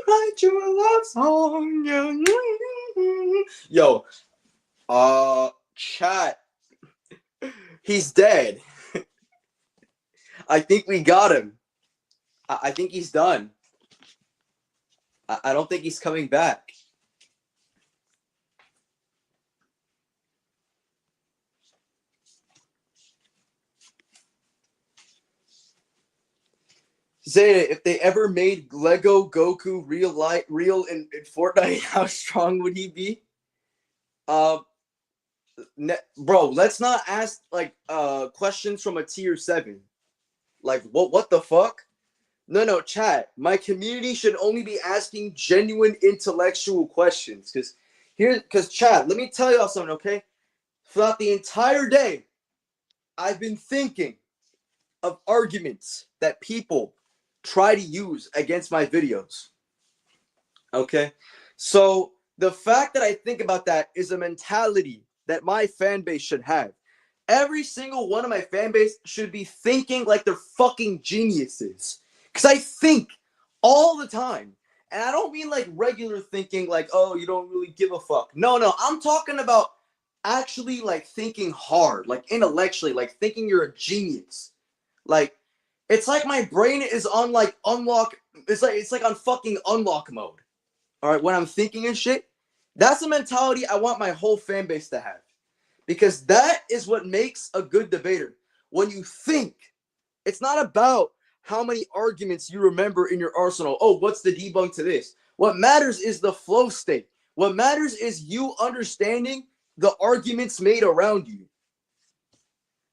write you a love song. Yo, chat. He's dead. I think we got him. I think he's done. I don't think he's coming back. Zeta, if they ever made Lego Goku real in Fortnite, how strong would he be? Bro, let's not ask like questions from a tier 7. Like what the fuck? No, chat. My community should only be asking genuine intellectual questions. Cause chat, let me tell y'all something, okay? Throughout the entire day, I've been thinking of arguments that people try to use against my videos. Okay? So the fact that I think about that is a mentality that my fan base should have. Every single one of my fan base should be thinking like they're fucking geniuses. Because I think all the time. And I don't mean like regular thinking like, oh, you don't really give a fuck. No, I'm talking about actually like thinking hard, like intellectually, like thinking you're a genius. Like, it's like my brain is on like unlock. It's like on fucking unlock mode. All right, when I'm thinking and shit. That's the mentality I want my whole fan base to have. Because that is what makes a good debater. When you think, it's not about how many arguments you remember in your arsenal. Oh, what's the debunk to this? What matters is the flow state. What matters is you understanding the arguments made around you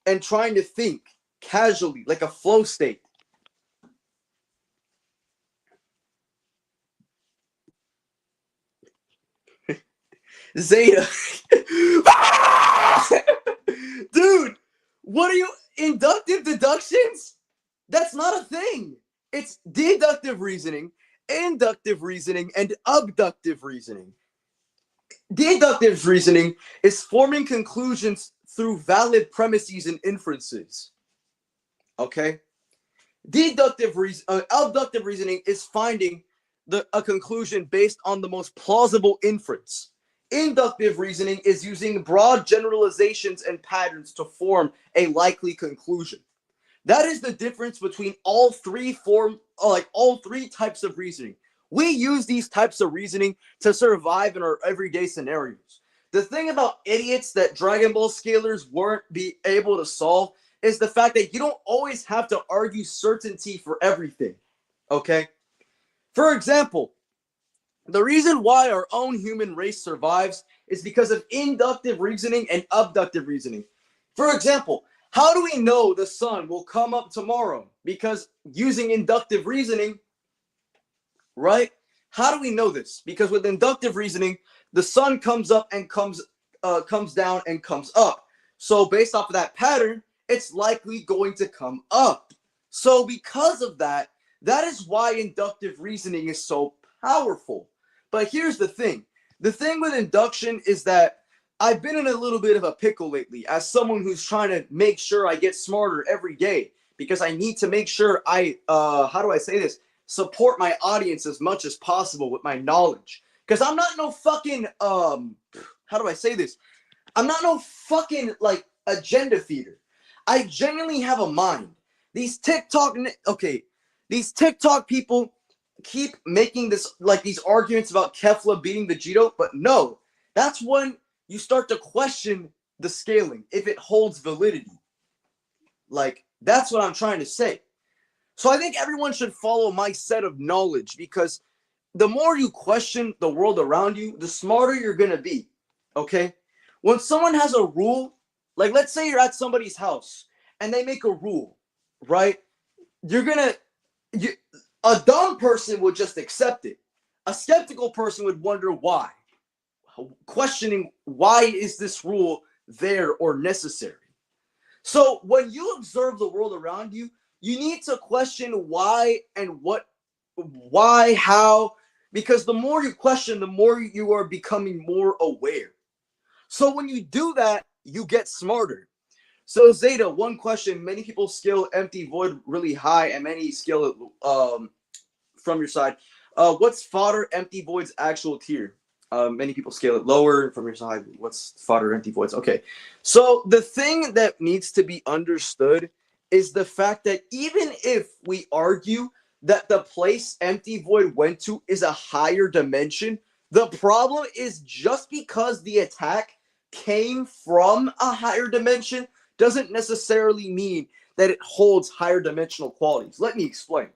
and trying to think casually, like a flow state. Zeta. Dude, what are you? Inductive deductions? That's not a thing. It's deductive reasoning, inductive reasoning, and abductive reasoning. Deductive reasoning is forming conclusions through valid premises and inferences. Okay? Abductive reasoning is finding a conclusion based on the most plausible inference. Inductive reasoning is using broad generalizations and patterns to form a likely conclusion. That is the difference between all three types of reasoning. We use these types of reasoning to survive in our everyday scenarios. The thing about idiots that Dragon Ball scalers weren't be able to solve is the fact that you don't always have to argue certainty for everything. Okay? For example, the reason why our own human race survives is because of inductive reasoning and abductive reasoning. For example, how do we know the sun will come up tomorrow? Because using inductive reasoning, right? How do we know this? Because with inductive reasoning, the sun comes up and comes down and comes up. So based off of that pattern, it's likely going to come up. So because of that, that is why inductive reasoning is so powerful. But here's the thing. The thing with induction is that I've been in a little bit of a pickle lately as someone who's trying to make sure I get smarter every day because I need to make sure I, how do I say this? Support my audience as much as possible with my knowledge. Because I'm not no fucking, how do I say this? I'm not no fucking, like, agenda feeder. I genuinely have a mind. These TikTok people keep making this, like, these arguments about Kefla beating Vegito, but no, that's when you start to question the scaling, if it holds validity. Like, that's what I'm trying to say. So I think everyone should follow my set of knowledge because the more you question the world around you, the smarter you're going to be, okay? When someone has a rule, like let's say you're at somebody's house and they make a rule, right? A dumb person would just accept it. A skeptical person would wonder why, questioning why is this rule there or necessary. So when you observe the world around you, you need to question why and how, because the more you question, the more you are becoming more aware. So when you do that, you get smarter. So Zeta, one question, many people scale empty void really high and many scale it from your side. What's fodder empty void's actual tier? Many people scale it lower from your side. What's fodder empty voids? Okay. So the thing that needs to be understood is the fact that even if we argue that the place empty void went to is a higher dimension, the problem is just because the attack came from a higher dimension doesn't necessarily mean that it holds higher dimensional qualities. Let me explain.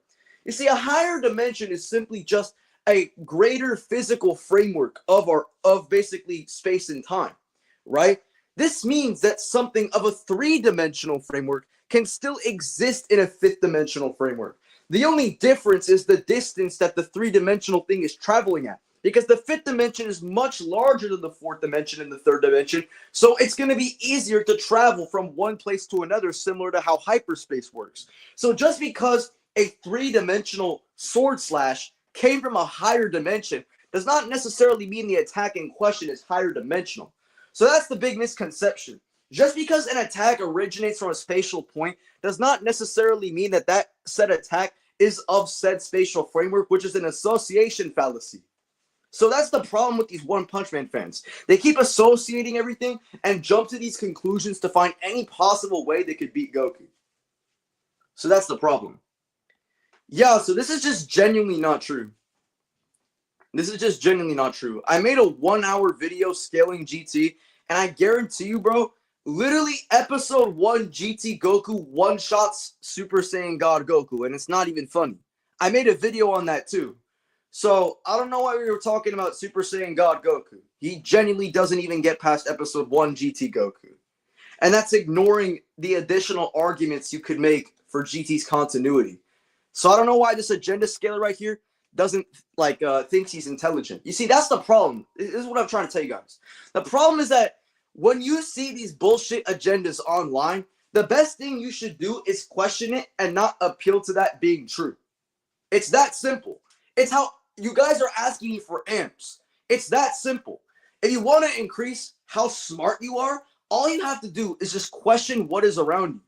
You see, a higher dimension is simply just a greater physical framework of basically space and time, right? This means that something of a three-dimensional framework can still exist in a fifth-dimensional framework. The only difference is the distance that the three-dimensional thing is traveling at, because the fifth dimension is much larger than the fourth dimension and the third dimension, so it's going to be easier to travel from one place to another, similar to how hyperspace works. So just because a three-dimensional sword slash came from a higher dimension does not necessarily mean the attack in question is higher dimensional. So that's the big misconception. Just because an attack originates from a spatial point does not necessarily mean that that said attack is of said spatial framework, which is an association fallacy. So that's the problem with these One Punch Man fans. They keep associating everything and jump to these conclusions to find any possible way they could beat Goku. So that's the problem. Yeah, so this is just genuinely not true. This is just genuinely not true. I made a 1-hour video scaling GT, and I guarantee you, bro, literally episode 1 GT Goku one-shots Super Saiyan God Goku, and it's not even funny. I made a video on that too. So I don't know why we were talking about Super Saiyan God Goku. He genuinely doesn't even get past episode 1 GT Goku. And that's ignoring the additional arguments you could make for GT's continuity. So I don't know why this agenda scaler right here doesn't thinks he's intelligent. You see, that's the problem. This is what I'm trying to tell you guys. The problem is that when you see these bullshit agendas online, the best thing you should do is question it and not appeal to that being true. It's that simple. It's how you guys are asking me for amps. It's that simple. If you want to increase how smart you are, all you have to do is just question what is around you.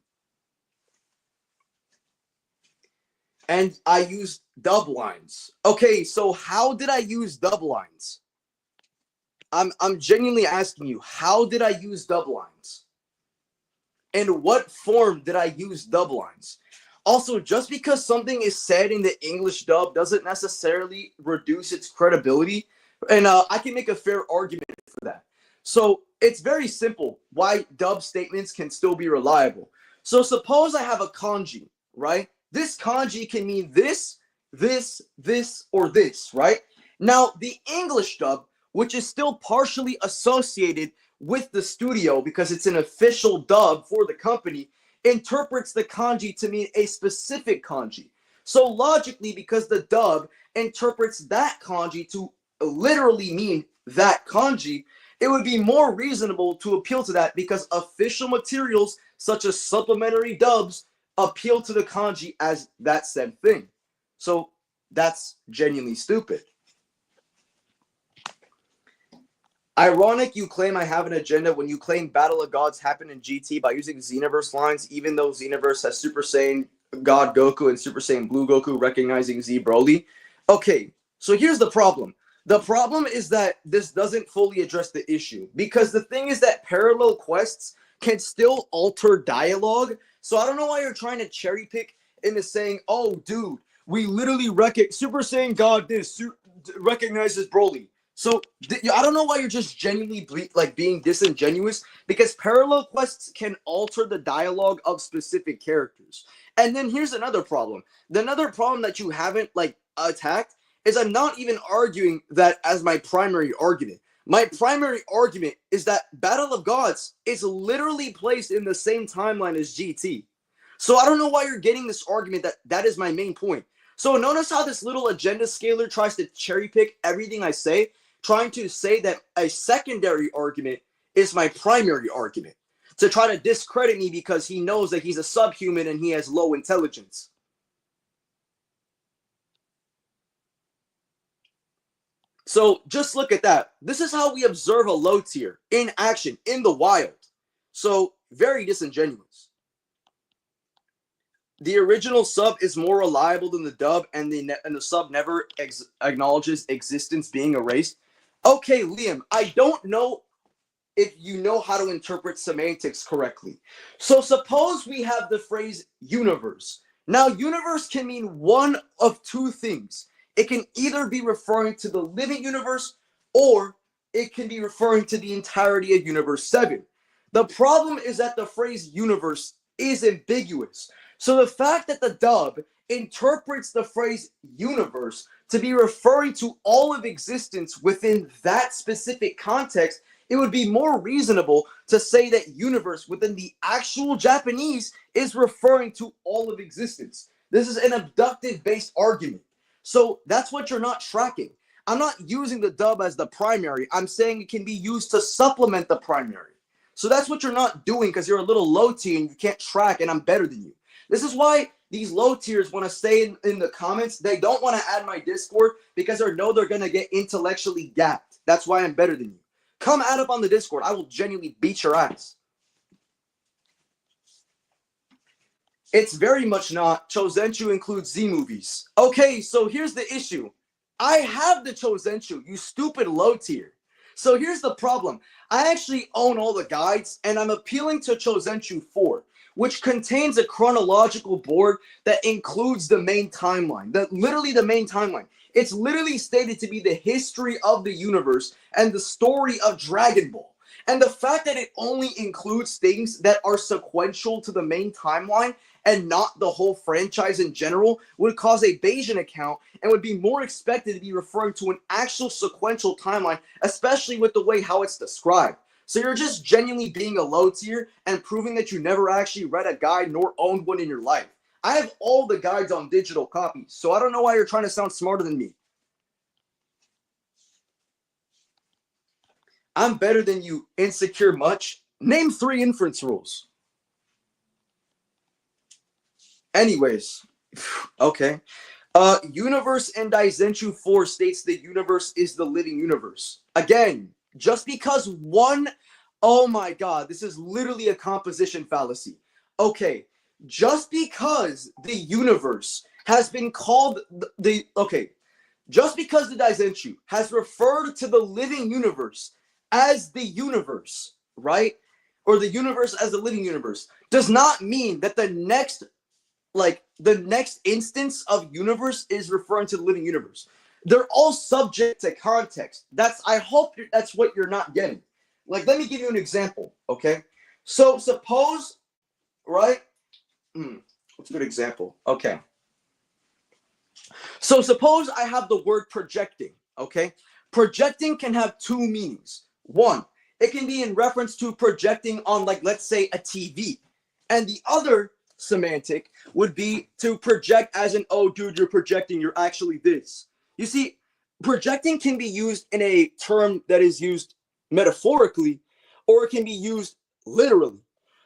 And I used dub lines. Okay, so how did I use dub lines? I'm genuinely asking you, how did I use dub lines? In what form did I use dub lines? Also, just because something is said in the English dub doesn't necessarily reduce its credibility. And I can make a fair argument for that. So it's very simple why dub statements can still be reliable. So suppose I have a kanji, right? This kanji can mean this, this, this, or this, right? Now, the English dub, which is still partially associated with the studio because it's an official dub for the company, interprets the kanji to mean a specific kanji. So logically, because the dub interprets that kanji to literally mean that kanji, it would be more reasonable to appeal to that because official materials such as supplementary dubs appeal to the kanji as that said thing. So that's genuinely stupid. Ironic you claim I have an agenda when you claim Battle of Gods happened in GT by using Xenoverse lines, even though Xenoverse has Super Saiyan God Goku and Super Saiyan Blue Goku recognizing Z Broly. Okay, so here's the problem. The problem is that this doesn't fully address the issue, because the thing is that parallel quests can still alter dialogue. So I don't know why you're trying to cherry pick into saying, oh, dude, we literally Super Saiyan God recognizes Broly. So I don't know why you're just genuinely being disingenuous, because parallel quests can alter the dialogue of specific characters. And then here's another problem. Another problem that you haven't attacked is I'm not even arguing that as my primary argument. My primary argument is that Battle of Gods is literally placed in the same timeline as GT. So I don't know why you're getting this argument that that is my main point. So notice how this little agenda scaler tries to cherry pick everything I say, trying to say that a secondary argument is my primary argument, to try to discredit me because he knows that he's a subhuman and he has low intelligence. So just look at that. This is how we observe a low tier in action, in the wild. So very disingenuous. the original sub is more reliable than the dub, and the sub never acknowledges existence being erased. Okay, Liam, I don't know if you know how to interpret semantics correctly. So suppose we have the phrase universe. Now, universe can mean one of two things. It can either be referring to the living universe, or it can be referring to the entirety of universe 7. The problem is that the phrase universe is ambiguous. So the fact that the dub interprets the phrase universe to be referring to all of existence within that specific context, it would be more reasonable to say that universe within the actual Japanese is referring to all of existence. This is an abductive-based argument. So that's what you're not tracking. I'm not using the dub as the primary. I'm saying it can be used to supplement the primary. So that's what you're not doing, because you're a little low tier and you can't track, and I'm better than you. This is why these low tiers want to stay in the comments. They don't want to add my Discord because they know they're going to get intellectually gapped. That's why I'm better than you. Come add up on the Discord. I will genuinely beat your ass. It's very much not. Chosenchu includes Z movies. Okay, so here's the issue. I have the Chosenchu, you stupid low tier. So here's the problem. I actually own all the guides, and I'm appealing to Chosenchu 4, which contains a chronological board that includes the main timeline. Literally the main timeline. It's literally stated to be the history of the universe and the story of Dragon Ball. And the fact that it only includes things that are sequential to the main timeline and not the whole franchise in general would cause a Bayesian account and would be more expected to be referring to an actual sequential timeline, especially with the way how it's described. So you're just genuinely being a low tier and proving that you never actually read a guide nor owned one in your life. I have all the guides on digital copies, so I don't know why you're trying to sound smarter than me. I'm better than you, insecure much. Name 3 inference rules. Anyways, okay. Universe and Daizenshuu 4 states the universe is the living universe. Again, just because one, oh my god, this is literally a composition fallacy. Okay, just because the universe has been called just because the Daizenshuu has referred to the living universe as the universe, right? Or the universe as the living universe, does not mean that the next instance of universe is referring to the living universe. They're all subject to context. I hope that's what you're not getting. Like, let me give you an example, okay? So suppose, right? What's a good example? Okay. So suppose I have the word projecting, okay? Projecting can have 2 meanings. One, it can be in reference to projecting on, like, let's say a TV. And the other semantic would be to project as in, oh, dude, you're projecting, you're actually this. You see, projecting can be used in a term that is used metaphorically, or it can be used literally.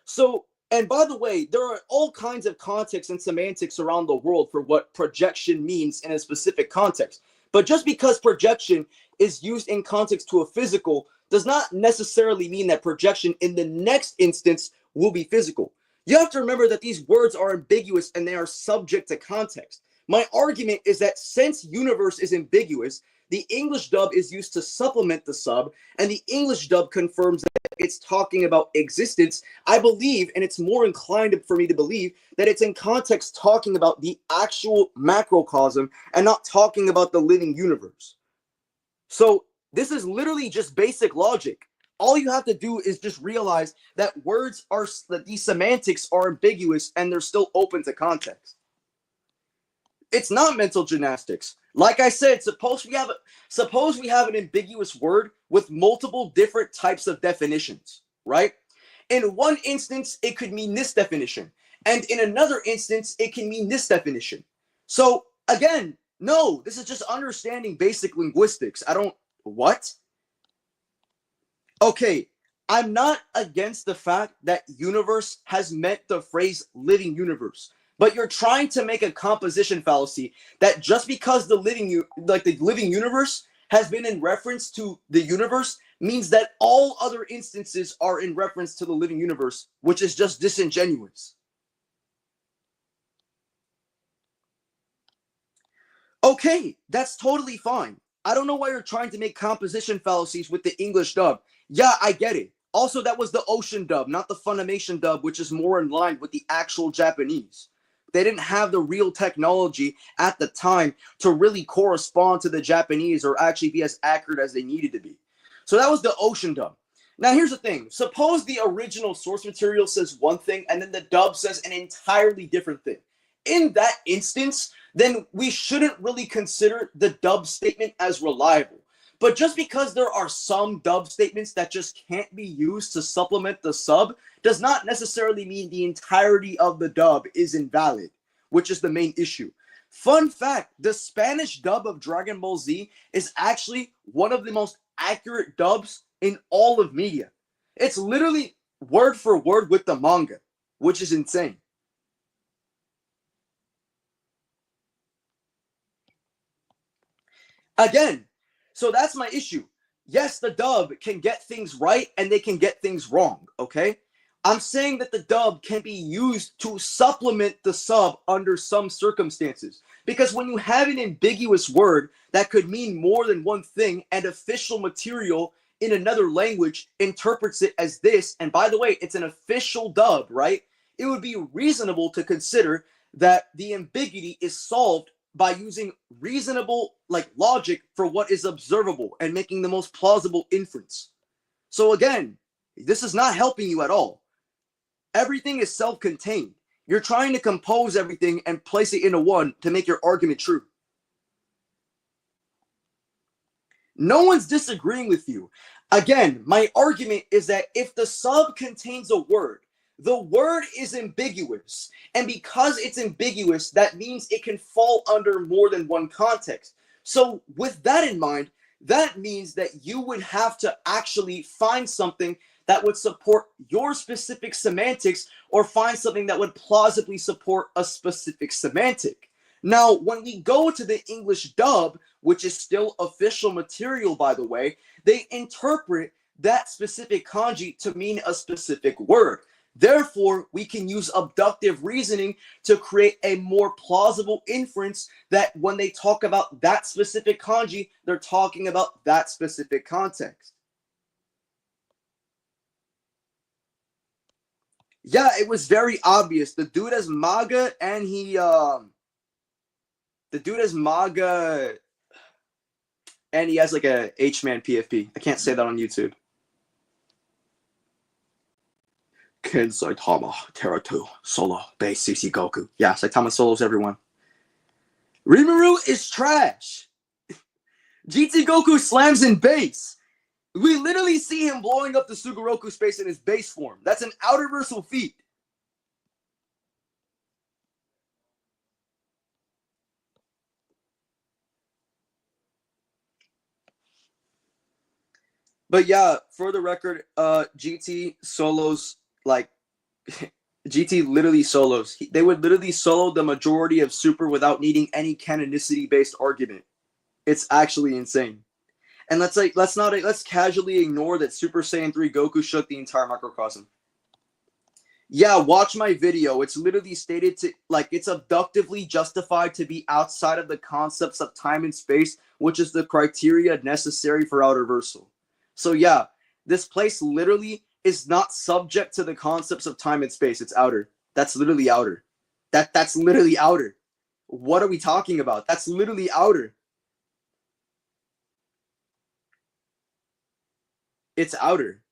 So, and by the way, there are all kinds of contexts and semantics around the world for what projection means in a specific context. But just because projection is used in context to a physical does not necessarily mean that projection in the next instance will be physical. You have to remember that these words are ambiguous and they are subject to context. My argument is that since universe is ambiguous, the English dub is used to supplement the sub, and the English dub confirms that it's talking about existence. I believe, and it's more inclined for me to believe, that it's in context talking about the actual macrocosm and not talking about the living universe. So this is literally just basic logic. All you have to do is just realize that that these semantics are ambiguous and they're still open to context. It's not mental gymnastics. Like I said, suppose we have an ambiguous word with multiple different types of definitions, right? In one instance, it could mean this definition, and in another instance, it can mean this definition. So again, no, this is just understanding basic linguistics. What? Okay, I'm not against the fact that universe has meant the phrase living universe, but you're trying to make a composition fallacy that just because the living universe has been in reference to the universe means that all other instances are in reference to the living universe, which is just disingenuous. Okay, that's totally fine. I don't know why you're trying to make composition fallacies with the English dub. Yeah, I get it. Also, that was the Ocean dub, not the Funimation dub, which is more in line with the actual Japanese. They didn't have the real technology at the time to really correspond to the Japanese or actually be as accurate as they needed to be. So that was the Ocean dub. Now, here's the thing. Suppose the original source material says one thing and then the dub says an entirely different thing. In that instance, then we shouldn't really consider the dub statement as reliable. But just because there are some dub statements that just can't be used to supplement the sub does not necessarily mean the entirety of the dub is invalid, which is the main issue. Fun fact, the Spanish dub of Dragon Ball Z is actually one of the most accurate dubs in all of media. It's literally word for word with the manga, which is insane. Again, so that's my issue. Yes, the dub can get things right and they can get things wrong, okay? I'm saying that the dub can be used to supplement the sub under some circumstances. Because when you have an ambiguous word that could mean more than one thing and official material in another language interprets it as this, and by the way, it's an official dub, right? It would be reasonable to consider that the ambiguity is solved by using reasonable logic for what is observable and making the most plausible inference. So again, this is not helping you at all. Everything is self-contained. You're trying to compose everything and place it into one to make your argument true. No one's disagreeing with you. Again, my argument is that if the sub contains a word, the word is ambiguous. And because it's ambiguous, that means it can fall under more than one context. So with that in mind, that means that you would have to actually find something that would support your specific semantics or find something that would plausibly support a specific semantic. Now, when we go to the English dub, which is still official material, by the way, they interpret that specific kanji to mean a specific word. Therefore, we can use abductive reasoning to create a more plausible inference that when they talk about that specific kanji, they're talking about that specific context. Yeah, it was very obvious. The dude has MAGA and he has like a H-man PFP. I can't say that on YouTube. Ken Saitama, Terra 2, Solo, Base, CC Goku. Yeah, Saitama solos everyone. Rimuru is trash. GT Goku slams in base. We literally see him blowing up the Sugoroku space in his base form. That's an Outerversal feat. But yeah, for the record, GT solos GT literally solos. They would literally solo the majority of Super without needing any canonicity-based argument. It's actually insane. And let's casually ignore that Super Saiyan 3 Goku shook the entire microcosm. Yeah, watch my video. It's literally stated to it's abductively justified to be outside of the concepts of time and space, which is the criteria necessary for Outerversal. So yeah, this place literally is not subject to the concepts of time and space. It's outer. That's literally outer. That's literally outer. What are we talking about? That's literally outer. It's outer.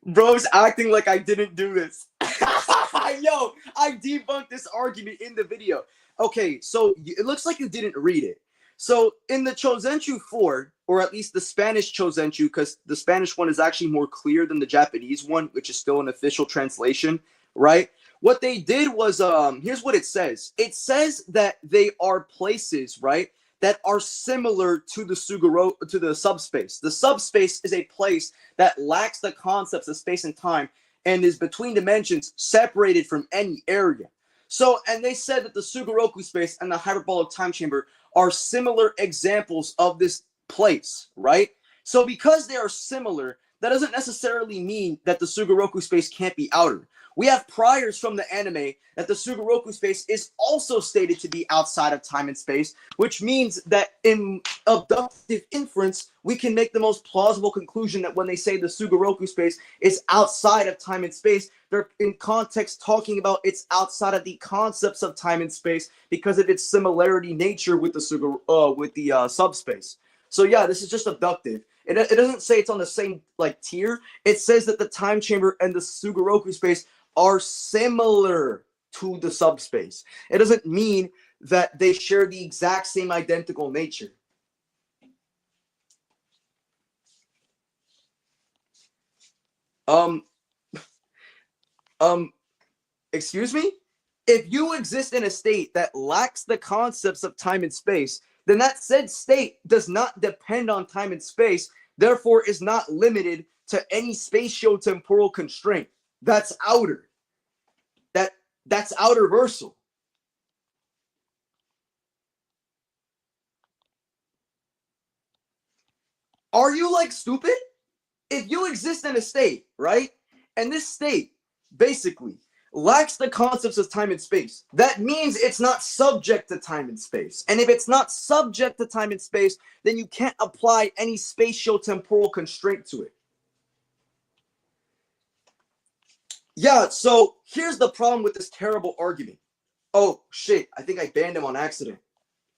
Bro's acting like I didn't do this. Yo, I debunked this argument in the video. Okay, so it looks like you didn't read it. So in the Chosenchu 4, or at least the Spanish Chosenchu, because the Spanish one is actually more clear than the Japanese one, which is still an official translation, right? What they did was, here's what it says. It says that they are places, right, that are similar to the to the subspace. The subspace is a place that lacks the concepts of space and time and is between dimensions, separated from any area. So, and they said that the Sugoroku space and the hyperbolic time chamber are similar examples of this place, right? So because they are similar, that doesn't necessarily mean that the Sugoroku space can't be outer. We have priors from the anime that the Sugoroku space is also stated to be outside of time and space, which means that in abductive inference, we can make the most plausible conclusion that when they say the Sugoroku space is outside of time and space, they're in context talking about it's outside of the concepts of time and space because of its similarity nature with the subspace. So yeah, this is just abductive. It doesn't say it's on the same like tier. It says that the time chamber and the Sugoroku space are similar to the subspace. It doesn't mean that they share the exact same identical nature. Excuse me? If you exist in a state that lacks the concepts of time and space, then that said state does not depend on time and space, therefore is not limited to any spatio-temporal constraint. That's outer. That's outerversal. Are you like stupid? If you exist in a state, right? And this state basically lacks the concepts of time and space. That means it's not subject to time and space. And if it's not subject to time and space, then you can't apply any spatio-temporal constraint to it. Yeah, so here's the problem with this terrible argument. Oh, shit, I think I banned him on accident.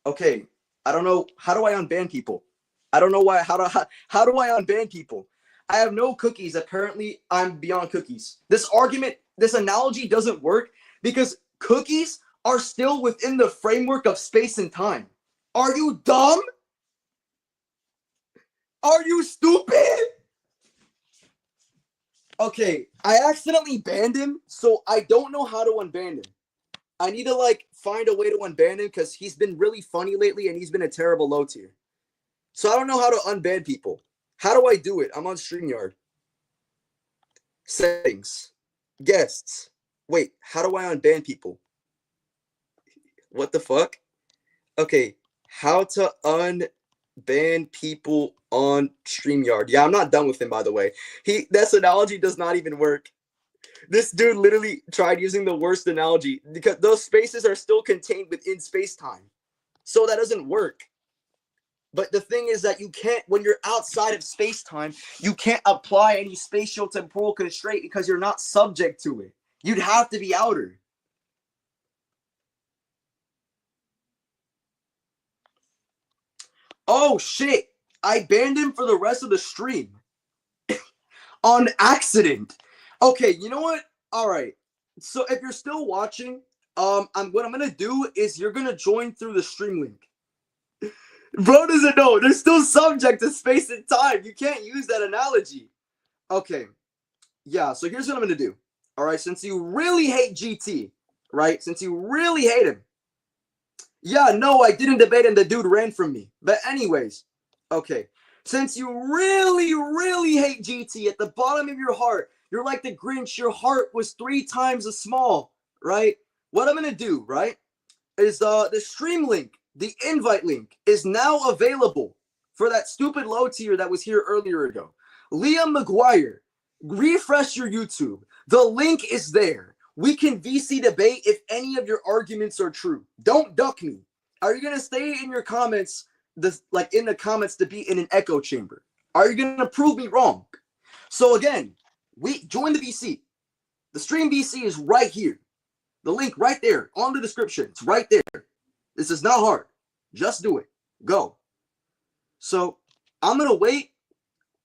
Okay, I don't know. How do I unban people? I don't know why. How do I unban people? I have no cookies. Apparently, I'm beyond cookies. This argument, this analogy doesn't work because cookies are still within the framework of space and time. Are you dumb? Are you stupid? Okay, I accidentally banned him, so I don't know how to unban him. I need to like find a way to unban him because he's been really funny lately and he's been a terrible low tier. So I don't know how to unban people. How do I do it? I'm on StreamYard. Settings. Guests. Wait, how do I unban people? What the fuck? Okay, how to unban people on StreamYard. Yeah, I'm not done with him, by the way. This analogy does not even work. This dude literally tried using the worst analogy because those spaces are still contained within space-time. So that doesn't work. But the thing is that you can't, when you're outside of space-time, you can't apply any spatio-temporal constraint because you're not subject to it. You'd have to be outer. Oh, shit. I banned him for the rest of the stream. On accident. Okay, you know what? All right. So if you're still watching, what I'm going to do is you're going to join through the stream link. Bro doesn't know. They're still subject to space and time. You can't use that analogy. Okay. Yeah, so here's what I'm going to do. All right, since you really hate GT, right? Since you really hate him. Yeah, no, I didn't debate him. The dude ran from me. But anyways, okay. Since you really, really hate GT at the bottom of your heart, you're like the Grinch. Your heart was 3 times as small, right? What I'm going to do, right, is the stream link. The invite link is now available for that stupid low tier that was here earlier ago. Liam McGuire, refresh your YouTube. The link is there. We can VC debate if any of your arguments are true. Don't duck me. Are you going to stay in your comments, in the comments to be in an echo chamber? Are you going to prove me wrong? So again, we join the VC. The stream VC is right here. The link right there on the description. It's right there. This is not hard. Just do it. Go. So I'm going to wait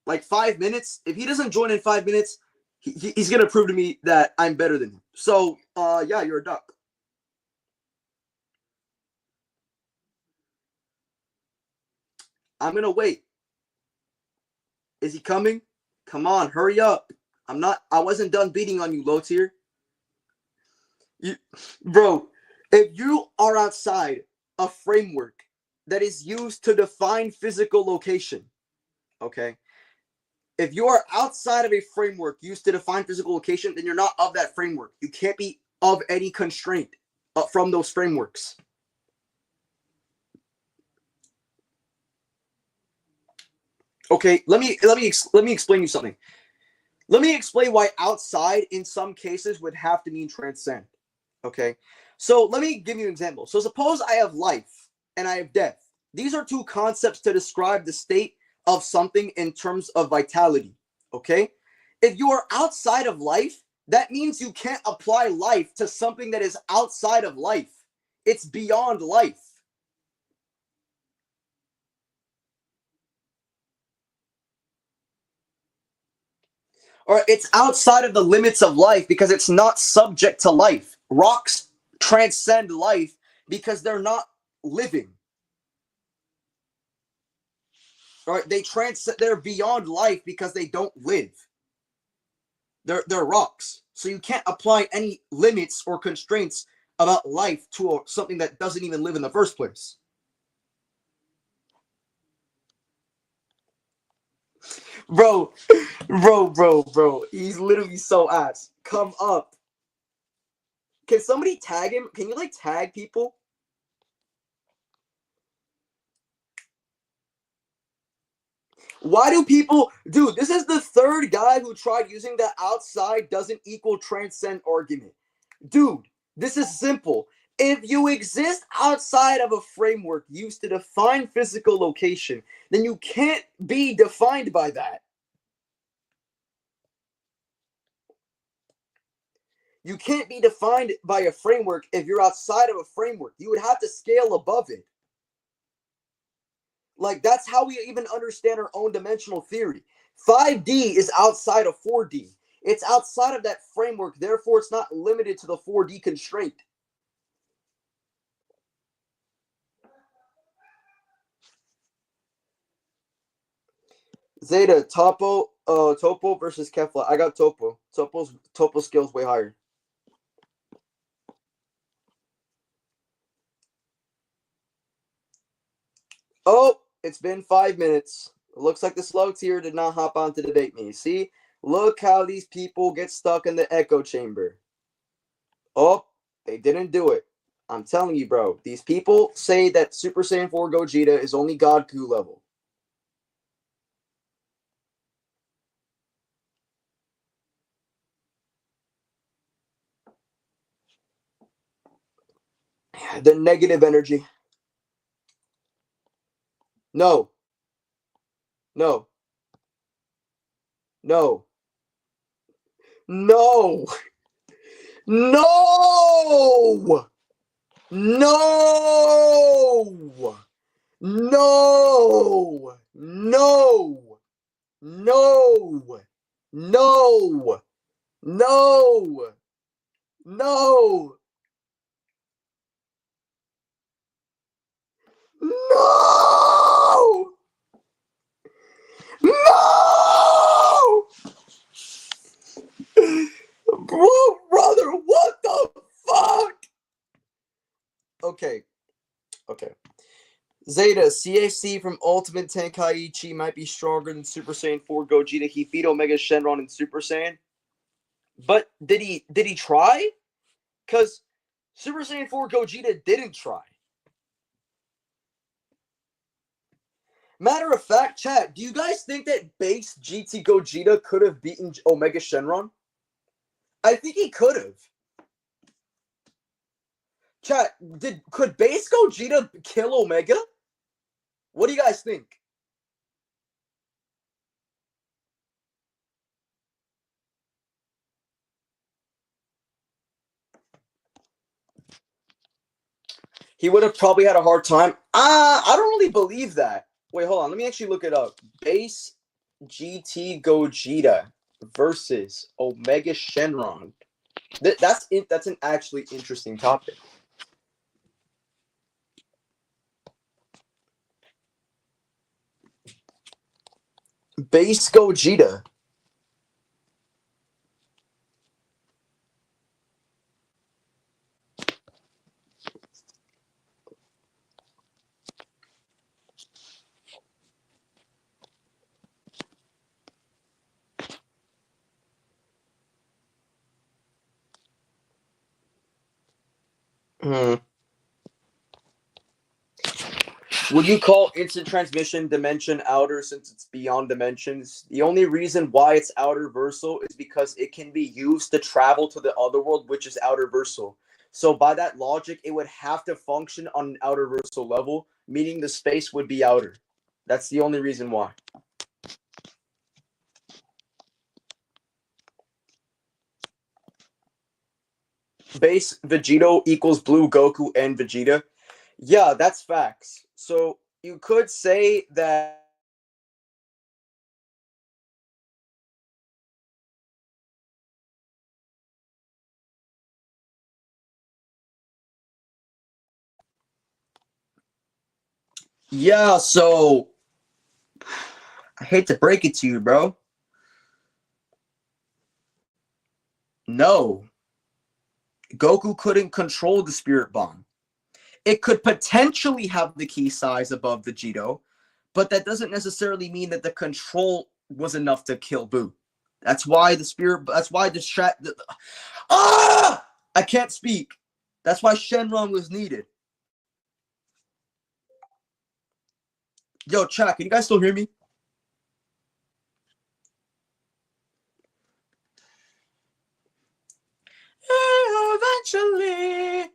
like 5 minutes. If he doesn't join in 5 minutes, he's going to prove to me that I'm better than him. So, yeah, you're a duck. I'm going to wait. Is he coming? Come on, hurry up. I wasn't done beating on you, low tier. Bro, if you are outside a framework that is used to define physical location, okay? If you are outside of a framework used to define physical location, then you're not of that framework. You can't be of any constraint from those frameworks. Okay, let me explain you something. Let me explain why outside in some cases would have to mean transcend. Okay. So let me give you an example. So suppose I have life and I have death. These are two concepts to describe the state of something in terms of vitality. Okay. If you are outside of life, that means you can't apply life to something that is outside of life. It's beyond life. Or it's outside of the limits of life because it's not subject to life. Rocks transcend life because they're not living. Right? They're beyond life because they don't live. They're rocks. So you can't apply any limits or constraints about life to something that doesn't even live in the first place. Bro, bro. He's literally so ass. Come up. Can somebody tag him? Can you like tag people? Why do people, dude? This is the third guy who tried using the outside doesn't equal transcend argument. Dude, this is simple. If you exist outside of a framework used to define physical location, then you can't be defined by that. You can't be defined by a framework if you're outside of a framework. You would have to scale above it. Like, that's how we even understand our own dimensional theory. 5D is outside of 4D. It's outside of that framework, therefore, it's not limited to the 4D constraint. Zeta, Topo versus Kefla. I got Topo. Topo skills way higher. Oh, it's been 5 minutes. It looks like the slow tier did not hop on to debate me. See? Look how these people get stuck in the echo chamber. Oh, they didn't do it. I'm telling you, bro. These people say that Super Saiyan 4 Gogeta is only God Ku level. The negative energy. No. No. No. No. No. No. No. No. No. No. No. No. No. No. Bro, brother, what the fuck? Okay. Okay. Zeta, CAC from Ultimate Tenkaichi might be stronger than Super Saiyan 4 Gogeta. He beat Omega Shenron in Super Saiyan. But did he try? Because Super Saiyan 4 Gogeta didn't try. Matter of fact, chat, do you guys think that base GT Gogeta could have beaten Omega Shenron? I think he could have. Chat, could base Gogeta kill Omega? What do you guys think? He would have probably had a hard time. I don't really believe that. Wait, hold on. Let me actually look it up. Base GT Gogeta versus Omega Shenron. That's an actually interesting topic. Base Gogeta. Hmm. Would you call instant transmission dimension outer since it's beyond dimensions? The only reason why it's outerversal is because it can be used to travel to the other world, which is outerversal. So by that logic, it would have to function on an outerversal level, meaning the space would be outer. That's the only reason why. Base Vegito equals blue Goku and Vegeta. Yeah, that's facts. So you could say that. Yeah, so I hate to break it to you, bro. No, Goku couldn't control the spirit bomb. It could potentially have the key size above the Vegito, but that doesn't necessarily mean that the control was enough to kill Boo. That's why the spirit. That's why I can't speak. That's why Shenron was needed. Yo, chat, can you guys still hear me? Eventually.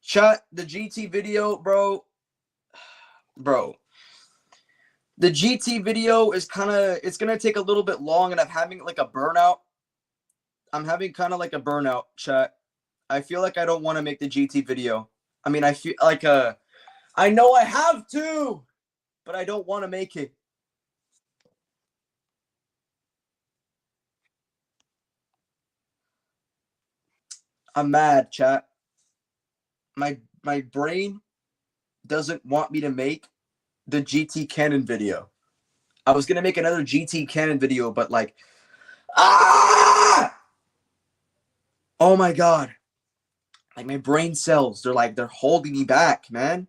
Chat, the GT video, bro. Bro. The GT video is it's going to take a little bit long, and I'm having like a burnout. I'm having kind of like a burnout, chat. I feel like I don't want to make the GT video. I mean, I feel like I know I have to, but I don't want to make it. I'm mad, chat. My brain doesn't want me to make the GT Canon video. I was gonna make another GT Canon video, but like, oh my god, like my brain cells, they're holding me back, man.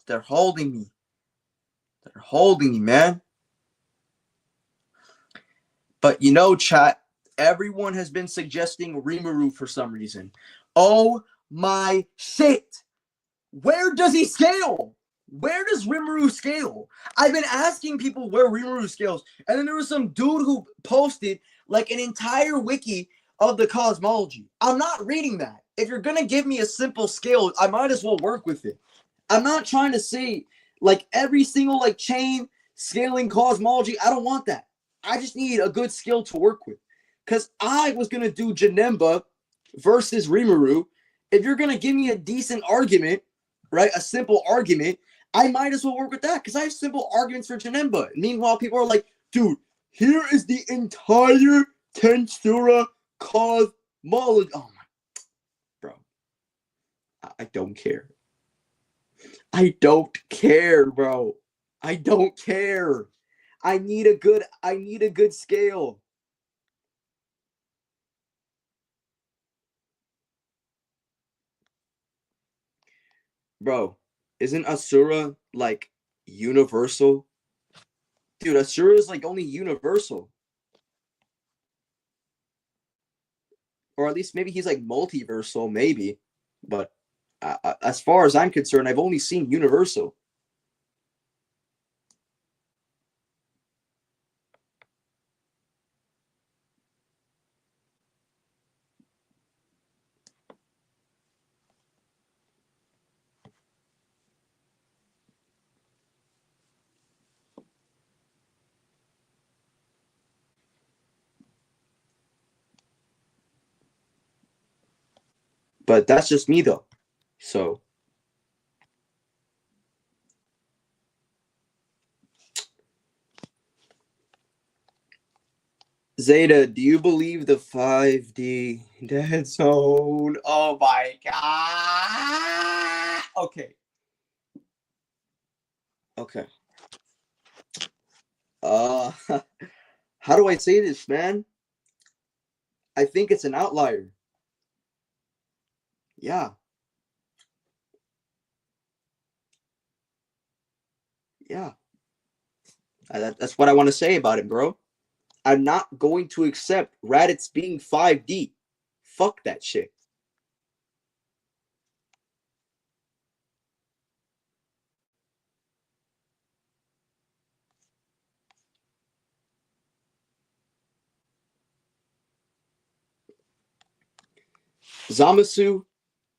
They're holding me. They're holding me, man. But you know, chat, everyone has been suggesting Rimuru for some reason. Oh my shit! Where does he scale? Where does Rimuru scale? I've been asking people where Rimuru scales, and then there was some dude who posted like an entire wiki of the cosmology. I'm not reading that. If you're gonna give me a simple scale, I might as well work with it. I'm not trying to say like every single like chain scaling cosmology. I don't want that. I just need a good skill to work with. Because I was gonna do Janemba versus Rimuru. If you're gonna give me a decent argument, right, a simple argument, I might as well work with that because I have simple arguments for Janemba. Meanwhile, people are like, dude, here is the entire Tensura cosmology. Oh my, bro, I don't care. I don't care, bro. I don't care. I need a good scale. Bro, isn't Asura like universal? Dude, Asura is like only universal. Or at least maybe he's like multiversal, maybe. But as far as I'm concerned, I've only seen universal. But that's just me though. So Zeta, do you believe the 5D dead zone? Oh my god. Okay. Okay. How do I say this, man? I think it's an outlier. Yeah. Yeah. That's what I want to say about it, bro. I'm not going to accept Raditz being 5D. Fuck that shit. Zamasu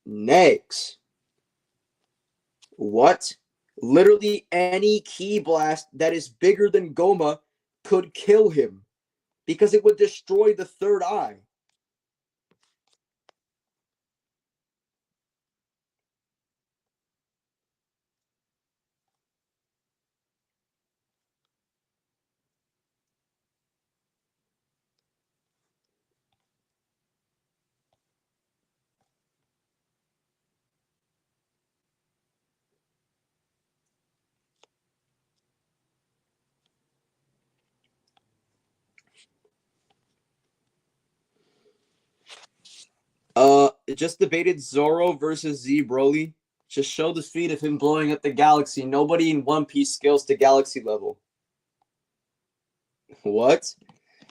negs. What? Literally any ki blast that is bigger than Goma could kill him because it would destroy the third eye. It just debated Zoro versus Z Broly. Just show the speed of him blowing up the galaxy. Nobody in One Piece scales to galaxy level. What?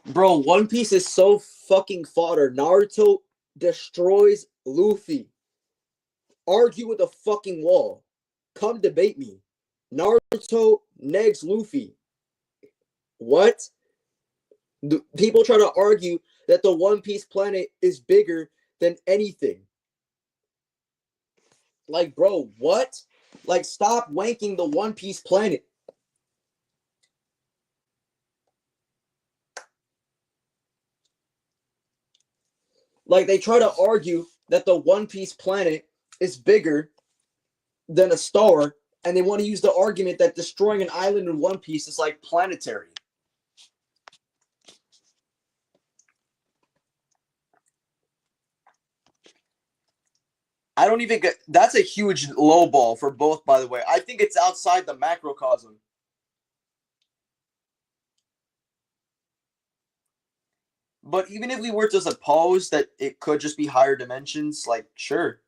Bro, One Piece is so fucking fodder. Naruto destroys Luffy. Argue with a fucking wall. Come debate me. Naruto negs Luffy. What? People try to argue that the One Piece planet is bigger than anything. Like, bro, what? Like, stop wanking the One Piece planet. Like, they try to argue that the One Piece planet is bigger than a star, and they want to use the argument that destroying an island in One Piece is like planetary. I don't even get. That's a huge low ball for both, by the way. I think it's outside the macrocosm. But even if we were to suppose that it could just be higher dimensions, like, sure.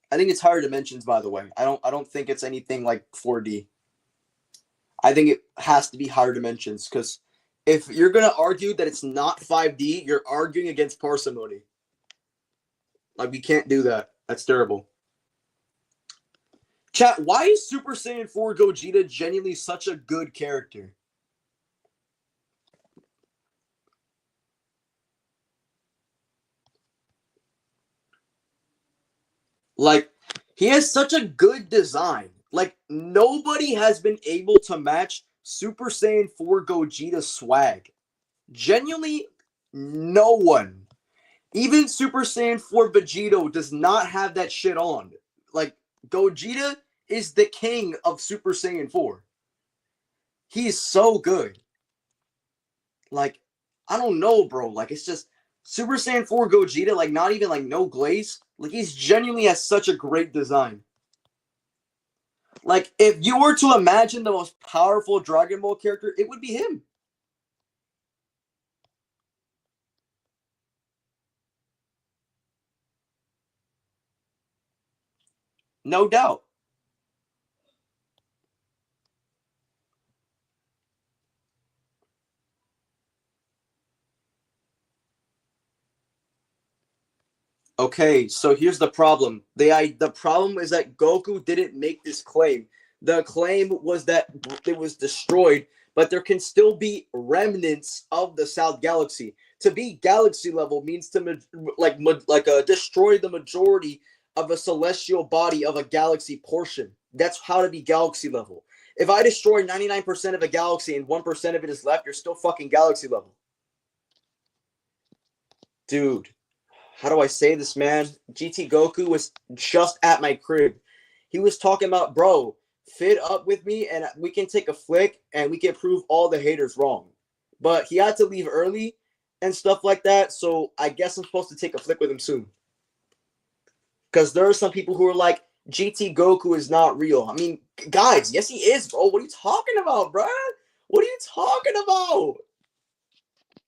I think it's higher dimensions, by the way. I don't think it's anything like 4D. I think it has to be higher dimensions, because if you're gonna argue that it's not 5D, you're arguing against parsimony. Like, we can't do that. That's terrible. Chat, why is Super Saiyan 4 Gogeta genuinely such a good character? Like, he has such a good design. Like, nobody has been able to match Super Saiyan 4 Gogeta's swag. Genuinely, no one. Even Super Saiyan 4 Vegito does not have that shit on. Like, Gogeta is the king of Super Saiyan 4. He is so good. Like, I don't know, bro. Like, it's just Super Saiyan 4 Gogeta, like, not even like no glaze. Like, he's genuinely has such a great design. Like, if you were to imagine the most powerful Dragon Ball character, it would be him. No doubt. Okay, so here's the problem. The problem is that Goku didn't make this claim. The claim was that it was destroyed, but there can still be remnants of the South Galaxy. To be galaxy level means to destroy the majority of a celestial body of a galaxy portion. That's how to be galaxy level. If I destroy 99% of a galaxy and 1% of it is left, you're still fucking galaxy level. Dude. How do I say this, man? GT Goku was just at my crib. He was talking about, bro, fit up with me and we can take a flick and we can prove all the haters wrong. But he had to leave early and stuff like that, so I guess I'm supposed to take a flick with him soon. Because there are some people who are like, GT Goku is not real. I mean, guys, yes he is, bro. What are you talking about, bro? What are you talking about?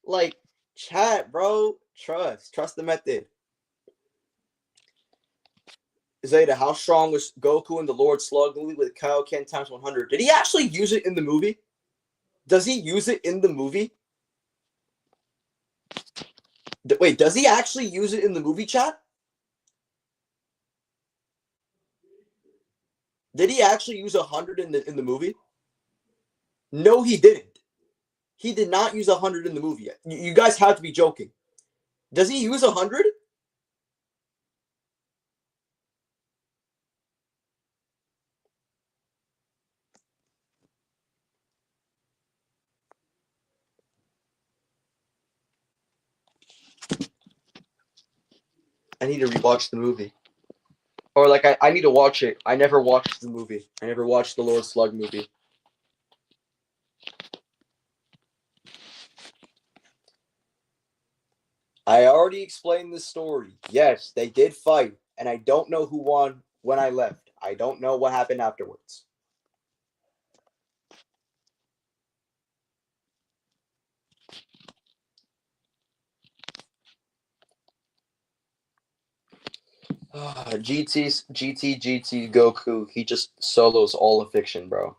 Like, chat, bro. Trust the method. Zeta, how strong was Goku in the Lord Slug movie with Kaioken times 100? Did he actually use it in the movie? Does he use it in the movie? Wait, does he actually use it in the movie, chat? Did he actually use 100 in the movie? No, he didn't. He did not use 100 in the movie. You guys have to be joking. Does he use 100? I need to rewatch the movie. Or like I need to watch it. I never watched the movie. I never watched the Lord Slug movie. I already explained the story. Yes, they did fight, and I don't know who won when I left. I don't know what happened afterwards. GT Goku. He just solos all of fiction, bro.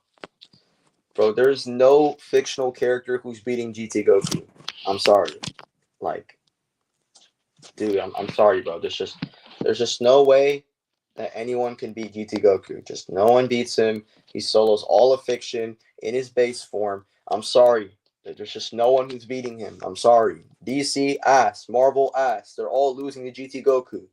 Bro, there's no fictional character who's beating GT Goku. I'm sorry. Like, dude, I'm sorry, bro. There's just no way that anyone can beat GT Goku. Just no one beats him. He solos all of fiction in his base form. I'm sorry. There's just no one who's beating him. I'm sorry. DC ass, Marvel ass. They're all losing to GT Goku.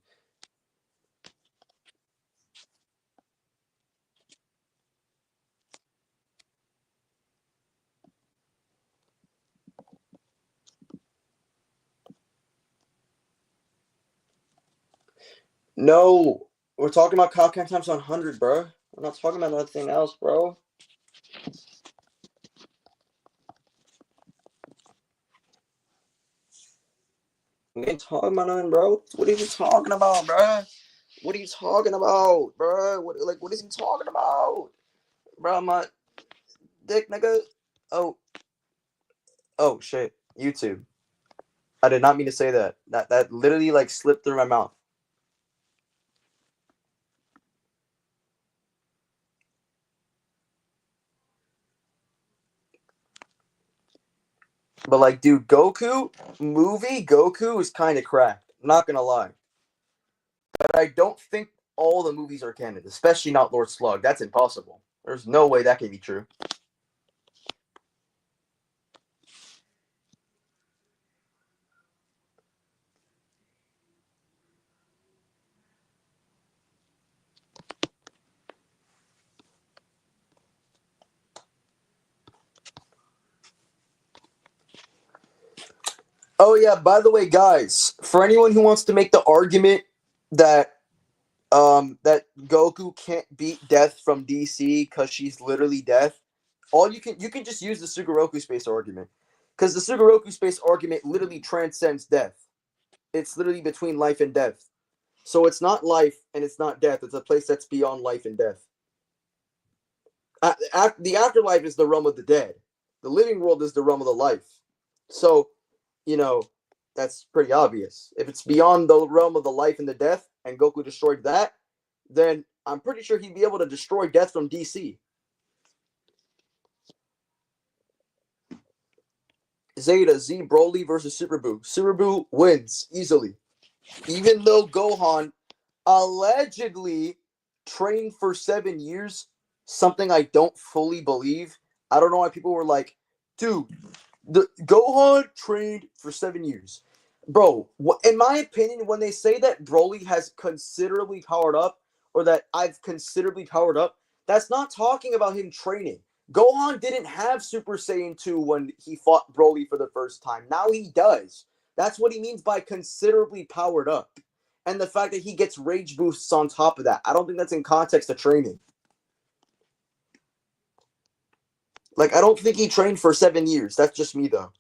No, we're talking about Kaioken times 100, bro. We're not talking about nothing else, bro. We ain't talking about nothing, bro. What are you talking about, bro? What are you talking about, bro? What is he talking about, bro? My dick, nigga. Oh, oh shit. YouTube. I did not mean to say that. That literally like slipped through my mouth. But like, dude, Goku is kind of cracked. I'm not gonna lie. But I don't think all the movies are canon, especially not Lord Slug. That's impossible. There's no way that can be true. Oh yeah, by the way, guys, for anyone who wants to make the argument that that Goku can't beat Death from DC because she's literally Death, all you can just use the Sugoroku space argument. Because the Sugoroku space argument literally transcends death. It's literally between life and death. So it's not life and it's not death. It's a place that's beyond life and death. The afterlife is the realm of the dead. The living world is the realm of the life. So, you know, that's pretty obvious. If it's beyond the realm of the life and the death, and Goku destroyed that, then I'm pretty sure he'd be able to destroy death from DC. Zeta, Z, Broly versus Super Buu. Super Buu wins easily. Even though Gohan allegedly trained for 7 years, something I don't fully believe. I don't know why people were like, dude, the Gohan trained for 7 years. Bro, in my opinion, when they say that Broly has considerably powered up, or that I've considerably powered up, that's not talking about him training. Gohan didn't have Super Saiyan 2 when he fought Broly for the first time. Now he does. That's what he means by considerably powered up. And the fact that he gets rage boosts on top of that. I don't think that's in context of training. Like, I don't think he trained for 7 years. That's just me, though.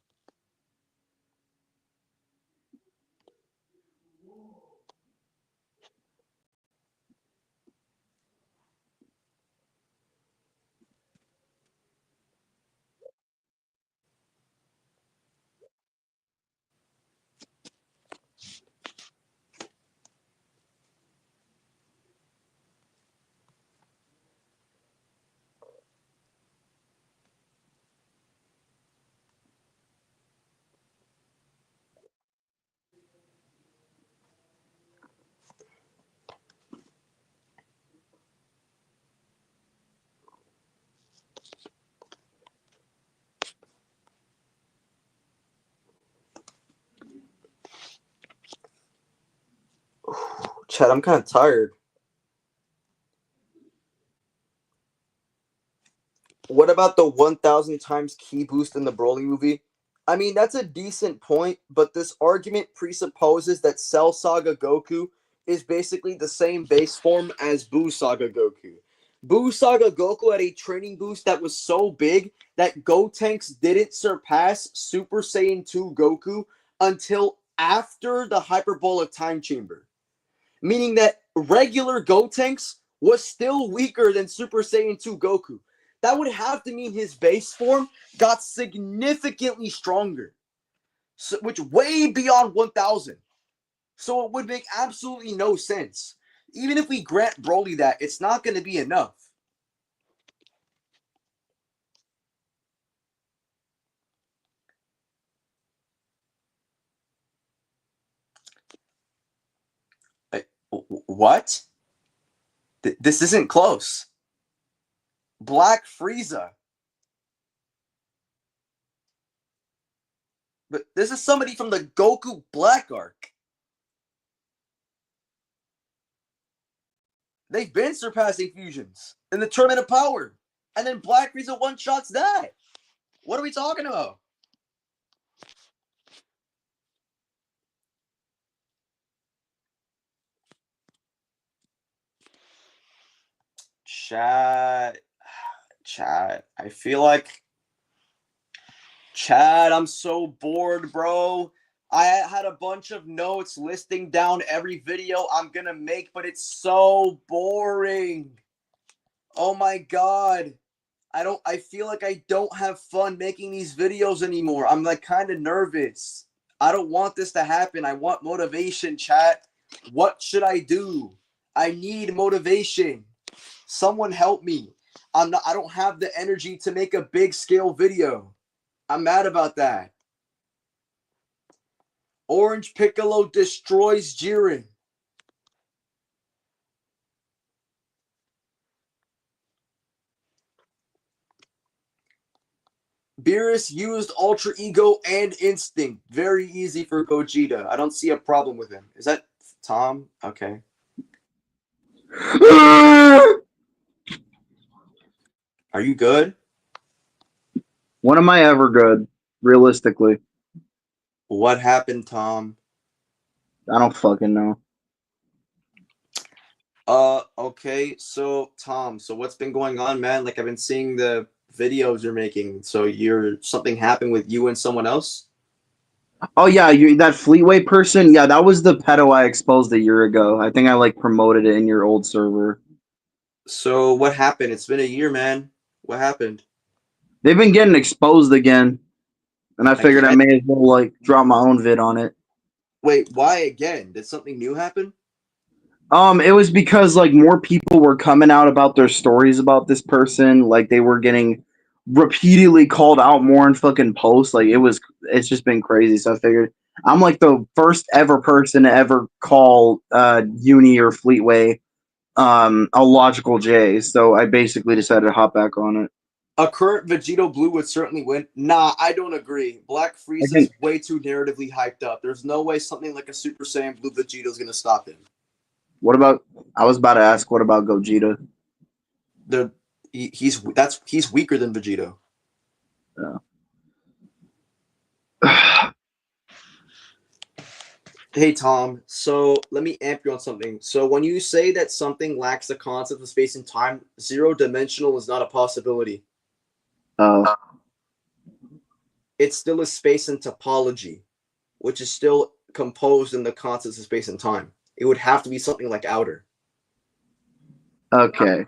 Chad, I'm kind of tired. What about the 1,000 times key boost in the Broly movie? I mean, that's a decent point, but this argument presupposes that Cell Saga Goku is basically the same base form as Buu Saga Goku. Buu Saga Goku had a training boost that was so big that Gotenks didn't surpass Super Saiyan 2 Goku until after the Hyperbolic Time Chamber. Meaning that regular Gotenks was still weaker than Super Saiyan 2 Goku. That would have to mean his base form got significantly stronger, so, which way beyond 1000. So it would make absolutely no sense. Even if we grant Broly that, it's not going to be enough. What? This isn't close. Black Frieza. But this is somebody from the Goku Black arc. They've been surpassing fusions in the Tournament of Power. And then Black Frieza one-shots that. What are we talking about? Chat. I feel like... Chad, I'm so bored, bro. I had a bunch of notes listing down every video I'm gonna make, but it's so boring. Oh my god. I feel like I don't have fun making these videos anymore. I'm like kind of nervous. I don't want this to happen. I want motivation, chat. What should I do? I need motivation. Someone help me. I don't have the energy to make a big scale video. I'm mad about that. Orange Piccolo destroys Jiren. Beerus used Ultra Ego and Instinct. Very easy for Gogeta. I don't see a problem with him. Is that Tom? Okay. Are you good? When am I ever good, realistically? What happened, Tom? I don't fucking know. Okay. So, Tom, so what's been going on, man? Like, I've been seeing the videos you're making. So, something happened with you and someone else? Oh yeah, that Fleetway person. Yeah, that was the pedo I exposed a year ago. I think I like promoted it in your old server. So, what happened? It's been a year, man. What happened? They've been getting exposed again, and I figured I Again? may as well like drop my own vid on it. Wait, why again? Did something new happen? It was because like more people were coming out about their stories about this person. Like they were getting repeatedly called out more in fucking posts. It's just been crazy. So I figured I'm like the first ever person to ever call Uni or Fleetway a logical J. So I basically decided to hop back on it. A current Vegito Blue would certainly win. Nah, I don't agree. Black I Frieza's think way too narratively hyped up. There's no way something like a Super Saiyan Blue Vegito's gonna stop him. what about I was about to ask what about Gogeta? He's weaker than Vegito. Yeah. Hey Tom, so let me amp you on something. So when you say that something lacks the concept of space and time, zero dimensional is not a possibility. Oh. It's still a space and topology, which is still composed in the concepts of space and time. It would have to be something like outer. Okay.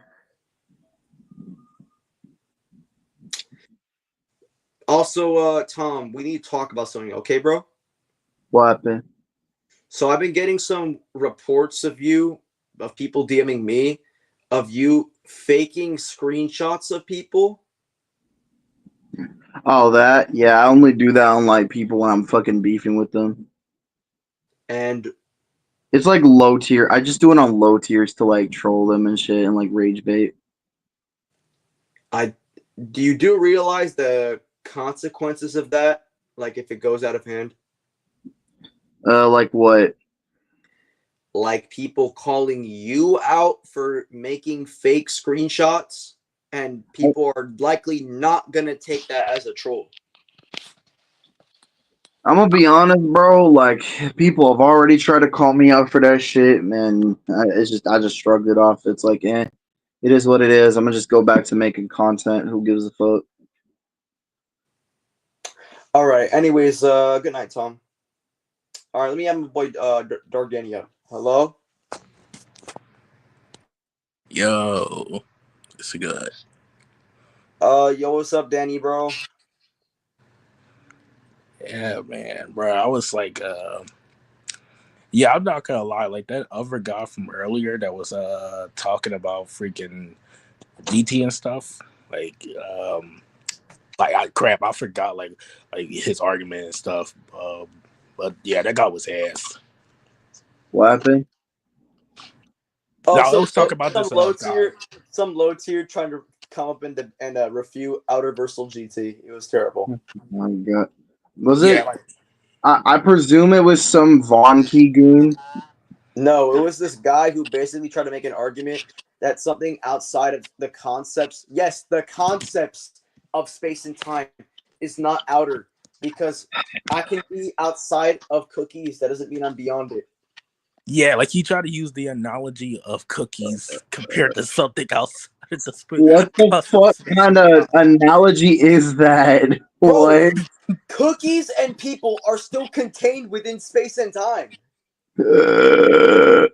Also, Tom, we need to talk about something, okay, bro? What happened? So I've been getting some reports of people DMing me, of you faking screenshots of people. Oh, that? Yeah, I only do that on like people when I'm fucking beefing with them. And It's like low tier. I just do it on low tiers to like troll them and shit and like rage bait. do you realize the consequences of that? Like if it goes out of hand? Like what? Like people calling you out for making fake screenshots, and people are likely not gonna take that as a troll. I'm gonna be honest, bro. Like people have already tried to call me out for that shit, man. I just shrugged it off. It's like, it is what it is. I'm gonna just go back to making content. Who gives a fuck? All right. Anyways, good night, Tom. All right, let me have my boy Dargenia. Hello. Yo, it's good. Yo, what's up, Danny, bro? Yeah, man, bro. I was like, yeah, I'm not gonna lie. Like that other guy from earlier that was talking about freaking DT and stuff. Like, crap, I forgot like his argument and stuff. But yeah, that guy was ass. What happened? Oh, No, it was talking about some this low guy. tier, some low tier trying to come up and refute Outerversal GT. It was terrible. Oh my god. Was Yeah, it? like I presume it was some Von Key goon. No, it was this guy who basically tried to make an argument that something outside of the concepts, yes, the concepts of space and time is not outer because I can be outside of cookies. That doesn't mean I'm beyond it. yeah, like he tried to use the analogy of cookies compared to something else. What the Concept of fuck space kind and of time. analogy is that? Bro, What? cookies and people are still contained within space and time. Uh,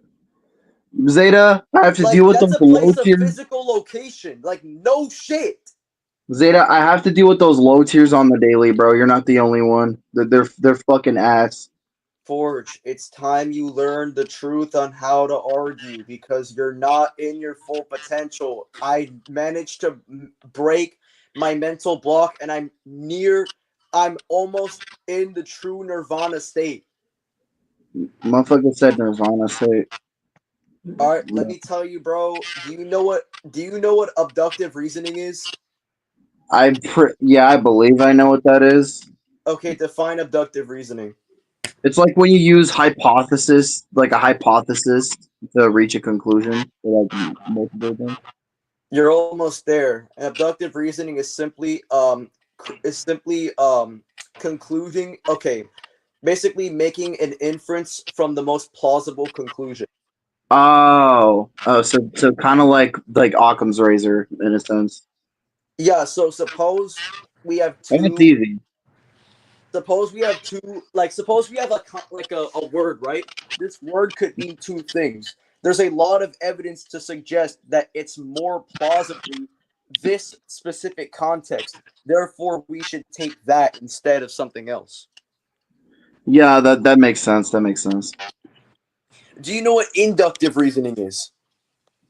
Zeta, I have to deal Like, with that's those a low place of tier. physical location. Like, no shit. Zeta, I have to deal with those low tiers on the daily, bro. You're not the only one. They're fucking ass. Forge, it's time you learn the truth on how to argue because you're not in your full potential. I managed to break my mental block and I'm almost in the true nirvana state. Motherfucker said Nirvana. Say, All right, let me tell you, bro. Do you know what abductive reasoning is? yeah, I believe I know what that is. Okay, define abductive reasoning. It's like when you use hypothesis, like a hypothesis, to reach a conclusion for like multiple things. You're almost there. And abductive reasoning is simply concluding. Okay, basically making an inference from the most plausible conclusion. So kind of like Occam's razor in a sense. Yeah, so suppose we have And it's two easy. suppose we have a word, right? This word could mean two things. There's a lot of evidence to suggest that it's more plausibly this specific context. Therefore, we should take that instead of something else. Yeah, that makes sense. That makes sense. Do you know what inductive reasoning is?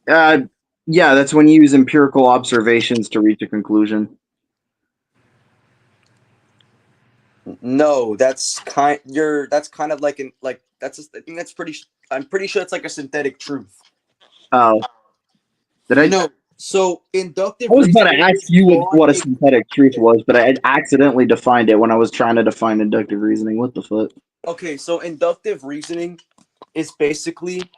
Uh, yeah, that's when you use empirical observations to reach a conclusion. No, that's kind of like I think that's pretty I'm pretty sure it's like a synthetic truth. Oh, did I? No. So I inductive was about to reasoning ask is you drawing what a a synthetic truth was, but I accidentally defined it when I was trying to define inductive reasoning. What the fuck? Okay, so inductive reasoning is basically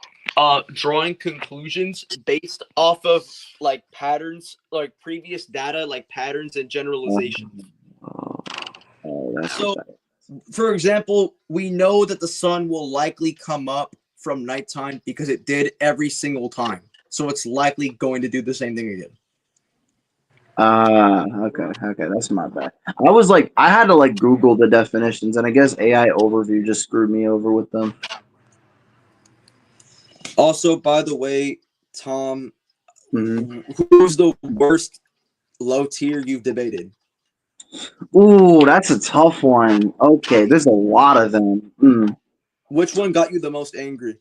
drawing conclusions based off of like patterns, like previous data, like patterns and generalization. Oh, that's what So, that is. for example, we know that the sun will likely come up from nighttime because it did every single time. So it's likely going to do the same thing again. Okay, that's my bad. I was like, I had to like Google the definitions, and I guess AI overview just screwed me over with them. Also, by the way, Tom, Hmm. who's the worst low tier you've debated? Ooh, that's a tough one. Okay, there's a lot of them. Which one got you the most angry?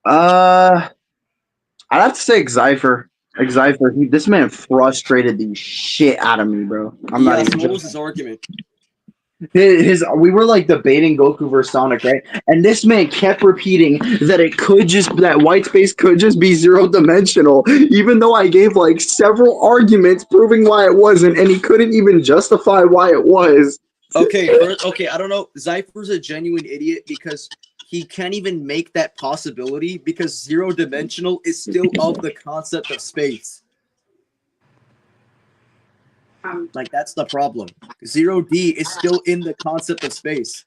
Uh, I'd have to say Xypher. Xypher, this man frustrated the shit out of me, bro. I'm not Yes, even what was joking. his argument? We were like debating Goku versus Sonic, right? And this man kept repeating that white space could just be zero dimensional, even though I gave like several arguments proving why it wasn't, and he couldn't even justify why it was. Okay, I don't know. Zypher's a genuine idiot because he can't even make that possibility because zero dimensional is still of the concept of space. Like, that's the problem. 0D is still in the concept of space.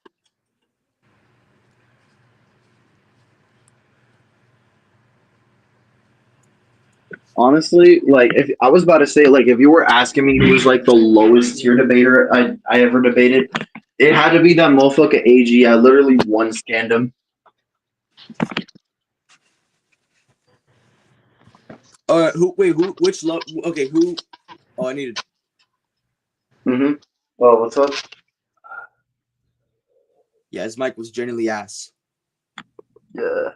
Honestly, like if I was about to say, like if you were asking me who was like the lowest tier debater I ever debated, it had to be that motherfucker AG. I literally one scanned him. Which low? Okay, who? Oh, I needed. Mm-hmm. Oh, what's up? Yeah, his mic was genuinely ass. Yeah.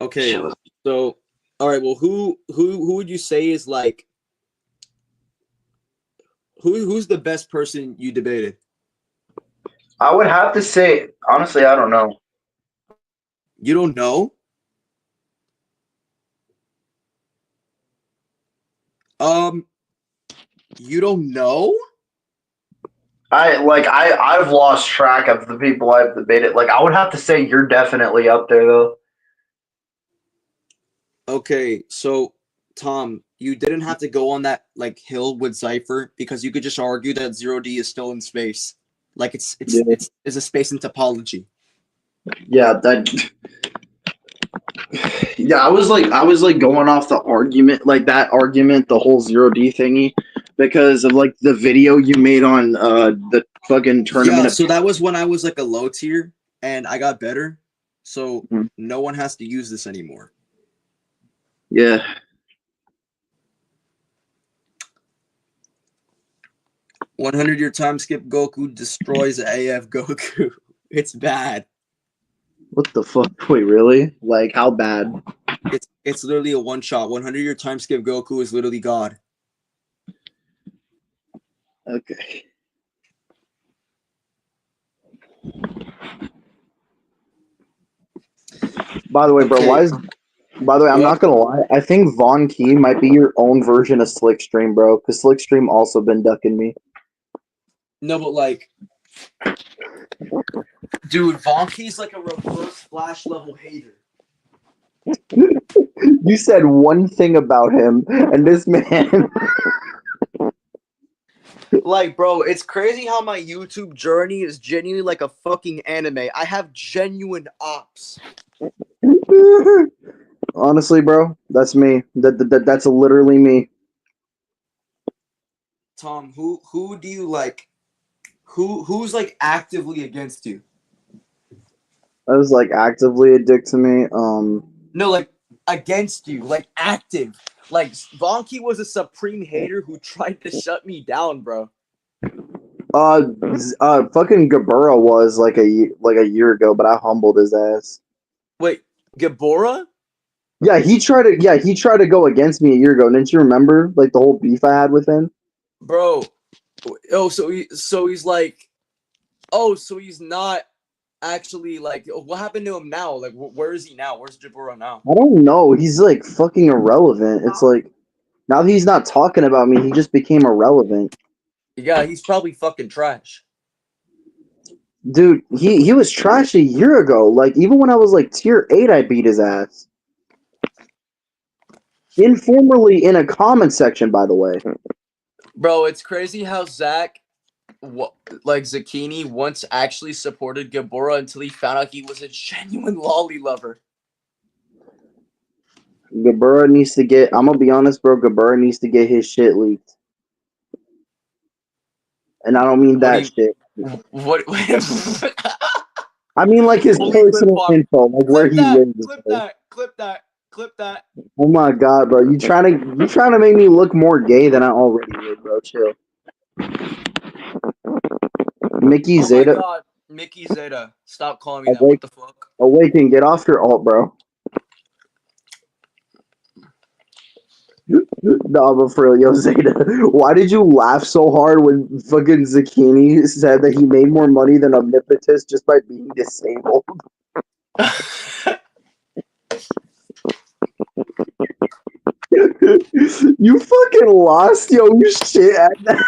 Okay, so all right. Well, who would you say is like who's the best person you debated? I would have to say, honestly, I don't know. You don't know? You don't know? I've lost track of the people I've debated. Like I would have to say you're definitely up there though. Okay, so Tom, you didn't have to go on that like hill with Cypher because you could just argue that 0D is still in space. Like Yeah. it's a space in topology. Yeah, that yeah, I was like going off the argument, like that argument, the whole 0D thingy, because of like the video you made on the fucking tournament Yeah, of so that was when I was like a low tier and I got better. So Mhm. no one has to use this anymore. Yeah. 100-year time skip Goku destroys AF Goku. It's bad. What the fuck? Wait, really? Like how bad? It's literally a one shot. 100-year time skip Goku is literally God. Okay. By the way, bro, Okay. by the way, I'm What? not gonna lie. I think Von Key might be your own version of Slickstream, bro. Because Slickstream also been ducking me. No, but like, dude, Vonky's like a reverse Flash level hater. You said one thing about him, and this man. Like, bro, it's crazy how my YouTube journey is genuinely like a fucking anime. I have genuine ops. Honestly, bro, that's me. That's literally me. Tom, who do you like? Who's like actively against you? I was like actively a dick to me. No, like against you, like active. Like Vonky was a supreme hater who tried to shut me down, bro. Fucking Gabura was like a year ago, but I humbled his ass. Wait, Gabora? Yeah, he tried to go against me a year ago. Didn't you remember like the whole beef I had with him? Bro. Oh, so he's like, oh, so he's not actually like, what happened to him now? Like, where is he now? Where's Gabora now? I don't know. He's like fucking irrelevant. It's like now that he's not talking about me, he just became irrelevant. Yeah, he's probably fucking trash. Dude, he was trash a year ago. Like even when I was like tier 8, I beat his ass. Informally in a comment section, by the way. Bro, it's crazy how Zach, like Zucchini, once actually supported Gabora until he found out he was a genuine lolly lover. Gabura needs to get. I'm gonna be honest, bro. Gabura needs to get his shit leaked, and I don't mean What do that you? shit. What? I mean like his Holy clip personal farm. info, like where Clip he that. lives. Clip Bro. that. Clip that. Clip that. Oh my god, bro! You trying to make me look more gay than I already did, bro? Chill. Mickey Oh my Zeta, god, Mickey Zeta. Stop calling me that. What awake, the fuck? awaken, get off your alt, bro. No, but for real, yo, Zeta, why did you laugh so hard when fucking Zucchini said that he made more money than Omnipotus just by being disabled? You fucking lost your shit at that.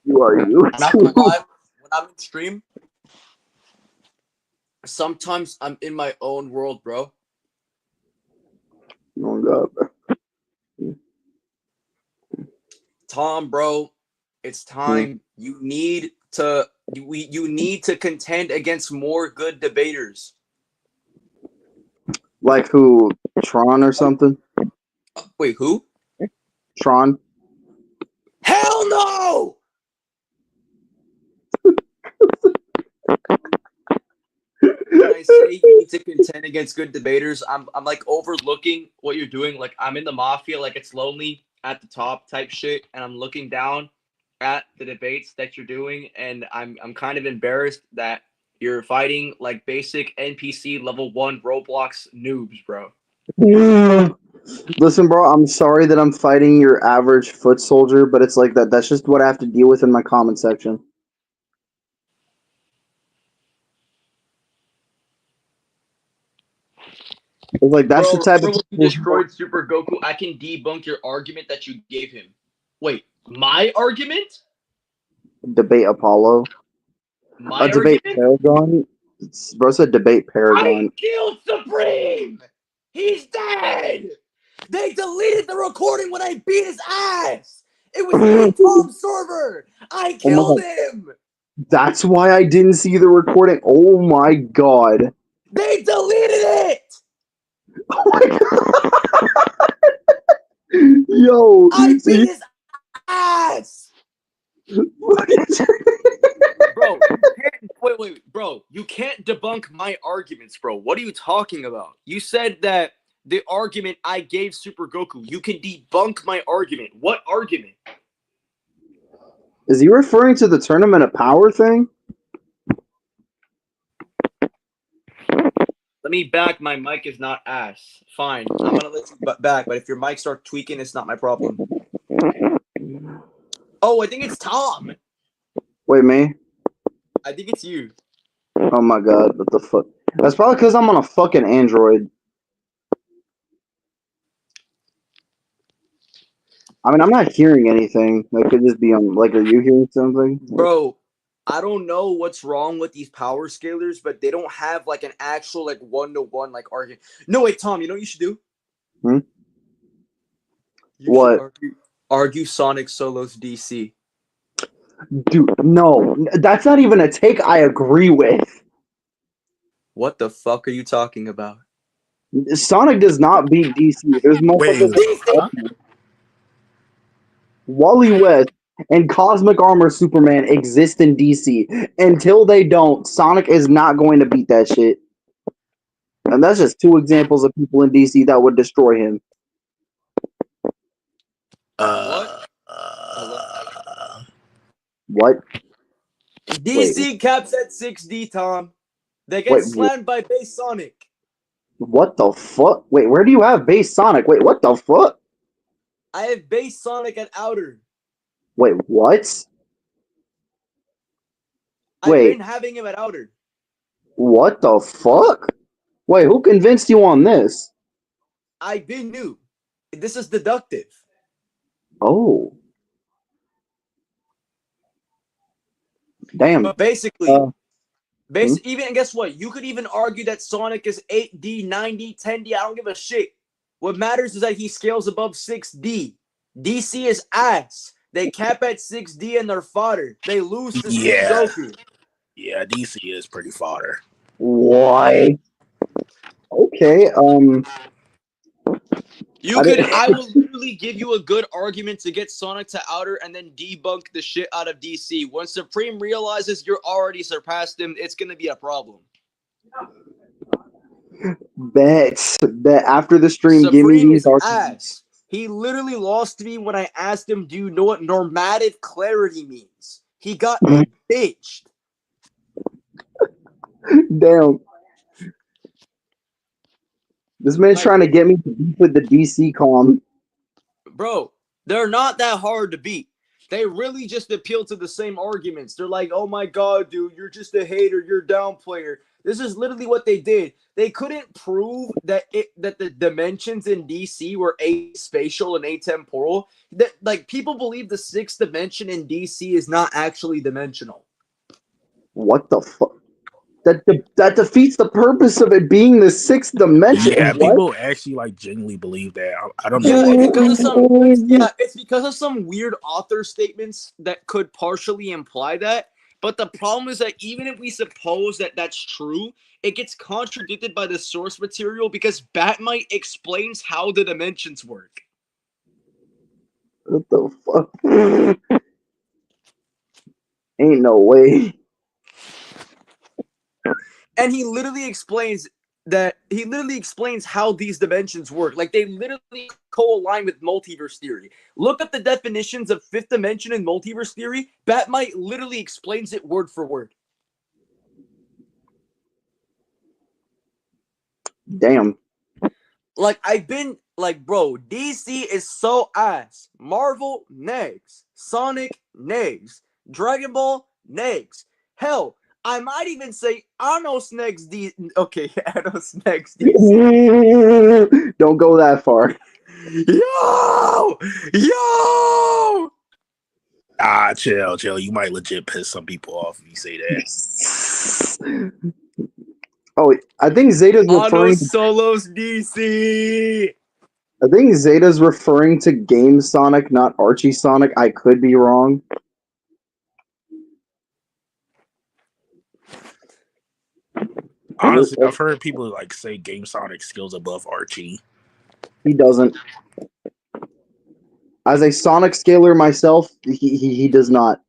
You are you Not too. gonna lie, when I'm in stream, sometimes I'm in my own world, bro. Oh god, bro. Tom, bro, it's time. You need to contend against more good debaters. Like who? Tron or something? Wait, who? Tron? Hell no! When I say you need to contend against good debaters, I'm like overlooking what you're doing. Like I'm in the mafia, like it's lonely at the top type shit, and I'm looking down at the debates that you're doing, and I'm kind of embarrassed that you're fighting like basic NPC level 1 Roblox noobs, bro. Listen, bro, I'm sorry that I'm fighting your average foot soldier, but it's like that. That's just what I have to deal with in my comment section. It's like that's the Bro, type of remember when you destroyed Super Goku? I can debunk your argument that you gave him. Wait, my argument? debate Apollo. My Debate argument? Paragon. Bro said debate I Paragon. killed Supreme! He's dead! They deleted the recording when I beat his ass! It was me and Tom's server! I Oh my killed god. him! That's why I didn't see the recording. Oh my god. They deleted it! Oh my god. Yo. I So beat you, his ass! Bro, bro, you can't debunk my arguments, bro. What are you talking about? You said that the argument I gave Super Goku, you can debunk my argument. What argument? Is he referring to the Tournament of Power thing? Let me back. My mic is not ass. Fine. I'm gonna let you back, but if your mic starts tweaking, it's not my problem. Oh, I think it's Tom. Wait, me? I think it's you. Oh my god, what the fuck? That's probably because I'm on a fucking Android. I mean, I'm not hearing anything. It could just be on. Like, are you hearing something? Bro, I don't know what's wrong with these power scalers, but they don't have like an actual like 1-to-1 like argument. No, wait, Tom, you know what you should do? Hmm? You should What? argue Sonic Solo's DC. Dude, no. That's not even a take I agree with. What the fuck are you talking about? Sonic does not beat DC. There's Wait, motherfuckers what? Wally West and Cosmic Armor Superman exist in DC. Until they don't, Sonic is not going to beat that shit. And that's just two examples of people in DC that would destroy him. What? What? Wait, DC caps at 6D, Tom. They get wait, slammed by base Sonic. what the fuck? Wait, where do you have base Sonic? Wait, what the fuck? I have base Sonic at Outer. Wait, what? I've Wait, been having him at Outer. what the fuck? Wait, who convinced you on this? I've been new. This is deductive. Oh. Damn. But basically, hmm? even guess what? You could even argue that Sonic is 8D, 9D, 10D. I don't give a shit. What matters is that he scales above 6D. DC is ass. They cap at 6D and they're fodder. They lose to Super Yeah, Goku. yeah, DC is pretty fodder. Why? Okay, I will literally give you a good argument to get Sonic to Outer and then debunk the shit out of DC. When Supreme realizes you're already surpassed him, it's gonna be a problem. bet after the stream, give me Supreme these is arguments. ass. He literally lost to me when I asked him, do you know what normative clarity means? He got bitched. Damn. This man's trying to get me to beef with the DC com. Bro, they're not that hard to beat. They really just appeal to the same arguments. They're like, oh my god, dude, you're just a hater, you're a down player. This is literally what they did. They couldn't prove that the dimensions in DC were aspatial and atemporal. That like people believe the sixth dimension in DC is not actually dimensional. What the fuck? That defeats the purpose of it being the sixth dimension. Yeah, What? people actually like genuinely believe that. I don't know Yeah, why it's people because of do some. that. Yeah, it's because of some weird author statements that could partially imply that. But the problem is that even if we suppose that that's true, it gets contradicted by the source material because Batmite explains how the dimensions work. What the fuck? Ain't no way. And he literally explains how these dimensions work. Like they literally co-align with multiverse theory. Look up the definitions of fifth dimension and multiverse theory. Batmite literally explains it word for word. Damn. Like I've been like, bro, DC is so ass. Marvel negs. Sonic negs. Dragon Ball negs. Hell, I might even say Anos negs D. Okay, Anos negs DC. Don't go that far. Yo! Ah, chill. You might legit piss some people off if you say that. Oh, I think Zeta's referring. Anos Solos DC. I think Zeta's referring to Game Sonic, not Archie Sonic. I could be wrong. Honestly, I've heard people like say Game Sonic skills above Archie. He doesn't. As a Sonic scaler myself, he does not.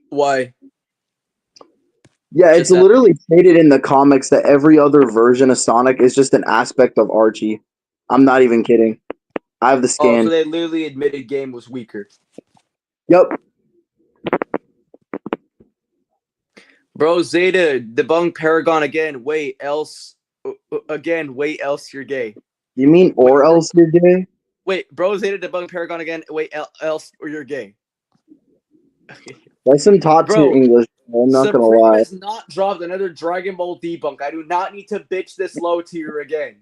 Why? Yeah, it's Just that. literally stated in the comics that every other version of Sonic is just an aspect of Archie. I'm not even kidding. I have the Oh, so scan. they literally admitted Game was weaker. Yep. Bro, Zeta, debunk Paragon again. Wait, else. Wait, else you're gay. You mean or else you're gay? Wait, bro, Zeta, debunk Paragon again. Wait, else or you're gay. That's some top tier Bro, English. I'm not gonna Supreme lie. has not dropped another Dragon Ball debunk. I do not need to bitch this low tier again.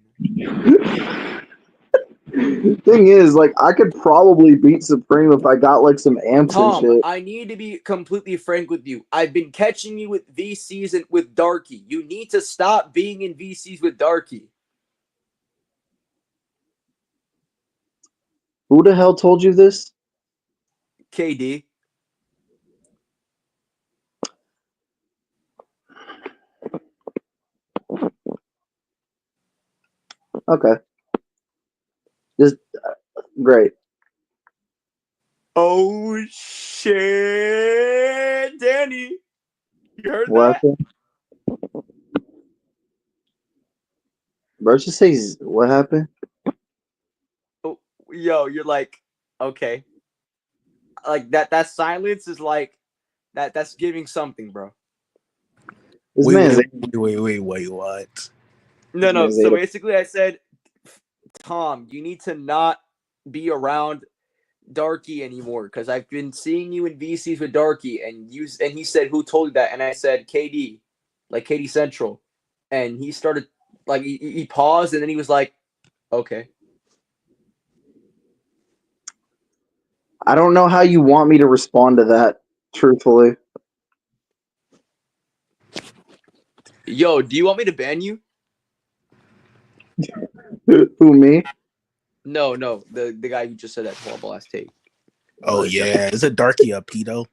Thing is, like, I could probably beat Supreme if I got like some amps and Tom, shit. I need to be completely frank with you. I've been catching you with VCs and with Darky. You need to stop being in VCs with Darky. Who the hell told you this? KD. Okay. Just great. Oh shit, Danny. You heard What that? happened? Bro, just say what happened? Oh, yo, you're like, okay. Like that silence is like that's giving something, bro. This Wait, man's what? No. So Zeta. basically I said, Tom, you need to not be around Darky anymore because I've been seeing you in VCs with Darky, and he said, who told you that? And I said, KD, like KD Central, and he started like he paused and then he was like, okay. I don't know how you want me to respond to that, truthfully. Yo, do you want me to ban you? Who, me? No, the guy who just said that horrible ass take. Oh yeah, is it Darky a pedo?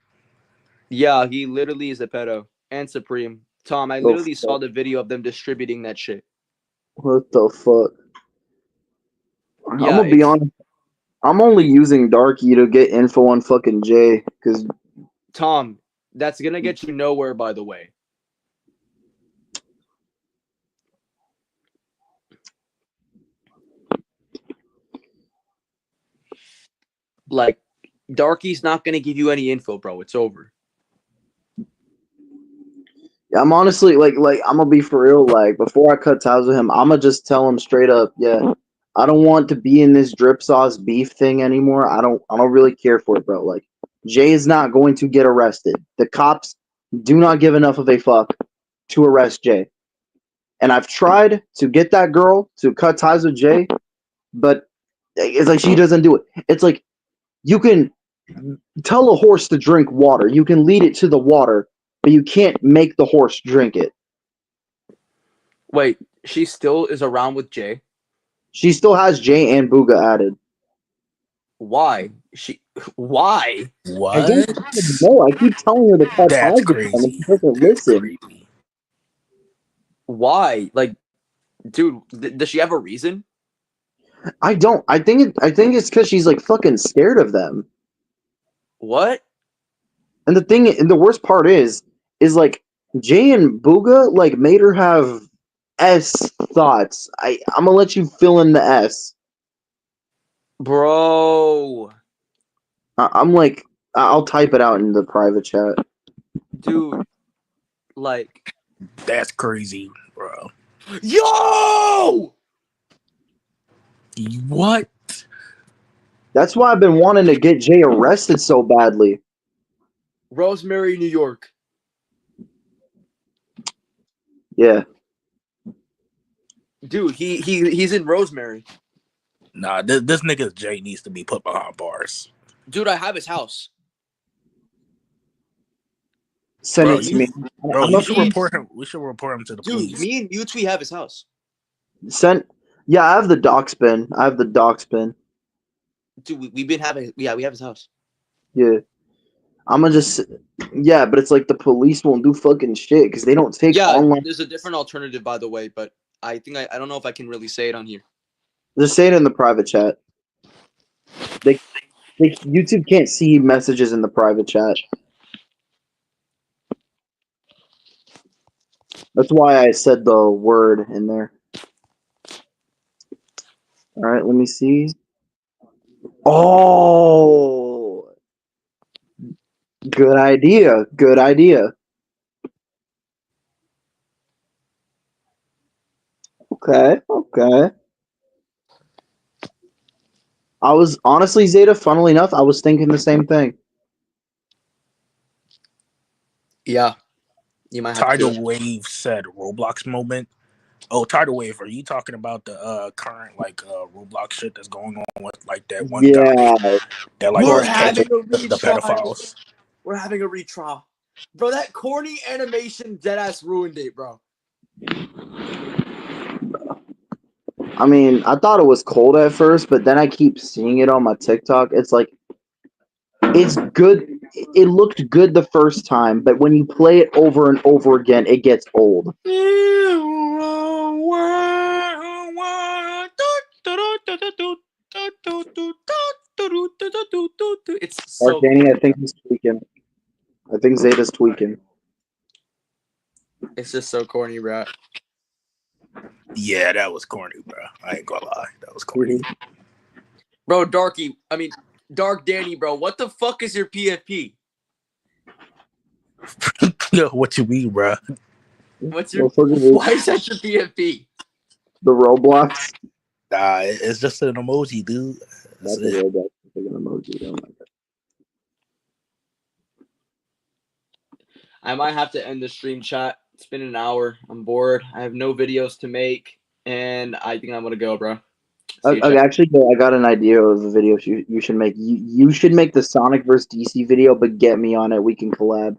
Yeah, he literally is a pedo and Supreme. Tom, I The literally saw fuck? the video of them distributing that shit. What the fuck? I'm Yeah, gonna be honest. I'm only using Darky to get info on fucking Jay, because Tom, that's gonna get you nowhere, by the way. Like, Darky's not gonna give you any info, bro. It's over. I'm honestly like I'm gonna be for real. Like before I cut ties with him, I'm gonna just tell him straight up, yeah, I don't want to be in this drip sauce beef thing anymore. I don't really care for it, bro. Like Jay is not going to get arrested. The cops do not give enough of a fuck to arrest Jay. And I've tried to get that girl to cut ties with Jay, but it's like she doesn't do it. It's like you can tell a horse to drink water. You can lead it to the water, but you can't make the horse drink it. Wait, she still is around with Jay? She still has Jay and Booga added. Why? Why? I don't What? fucking know. I keep telling her to cut That's ties with them, and crazy. she doesn't That's listen. crazy. Why? Like, dude, does she have a reason? I don't. I think it's because she's like fucking scared of them. What? And the worst part is like Jay and Booga like made her have S thoughts. I'm gonna let you fill in the S. Bro. I'm like, I'll type it out in the private chat. Dude, like, That's crazy, bro. yo! What? That's why I've been wanting to get Jay arrested so badly. Rosemary, New York. Yeah. Dude, he's in Rosemary. Nah, this nigga Jay needs to be put behind bars. Dude, I have his house. Send Bro, it to me. Bro, I'm you a, should report him. We should report him to the Dude, police. me and Mutwi have his house. Yeah, I have the doc spin. Dude, we've been having, we have his house. Yeah. I'm gonna just, yeah, but it's like the police won't do fucking shit because they don't take Yeah, online. there's a different alternative, by the way, but I think I don't know if I can really say it on here. Just say it in the private chat. YouTube can't see messages in the private chat. That's why I said the word in there. All right, let me see. Oh, good idea. Good idea. Okay. Okay. I was honestly, Zeta, funnily enough, I was thinking the same thing. Yeah, you might have Tidal to. Wave said Roblox moment. Oh, Tidal Wave, are you talking about the current like Roblox shit that's going on with like that one guy Yeah. that like We're was having catching a the retrial. pedophiles? We're having a retrial. Bro, that corny animation deadass ruined it, bro. I mean, I thought it was cold at first, but then I keep seeing it on my TikTok. It's like, it's good. It looked good the first time, but when you play it over and over again, it gets old. It's Mark so Danny, corny, I bro. think he's tweaking. I think Zeta's tweaking. It's just so corny, bro. Yeah, that was corny, bro. I ain't gonna lie, that was corny. Bro, Dark Danny, bro. What the fuck is your PFP? Yo, what you mean, bro? What's your? Motherfucker, Why is that your PFP? the Roblox. Nah, it's just an emoji, dude. That's That's a it. Roblox. It's like an emoji. Oh my god. I might have to end the stream chat. It's been an hour. I'm bored. I have no videos to make, and I think I'm gonna go, bro. See you, chat. Actually, I got an idea of a video you should make. You should make the Sonic vs. DC video, but get me on it. We can collab.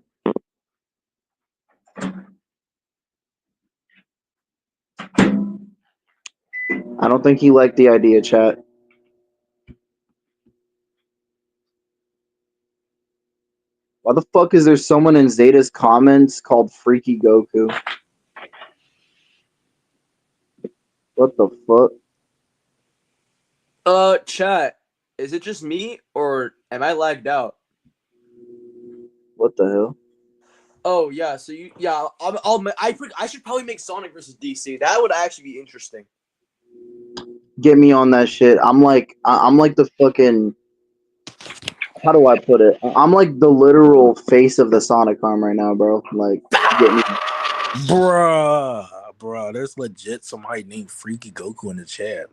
I don't think he liked the idea, chat. Why the fuck is there someone in Zeta's comments called Freaky Goku? What the fuck? Chat. Is it just me or am I lagged out? What the hell? Oh yeah, so I should probably make Sonic versus DC. That would actually be interesting. Get me on that shit. I'm like the fucking. How do I put it? I'm like the literal face of the Sonic arm right now, bro. Like, get me. Bruh, there's legit somebody named Freaky Goku in the chat.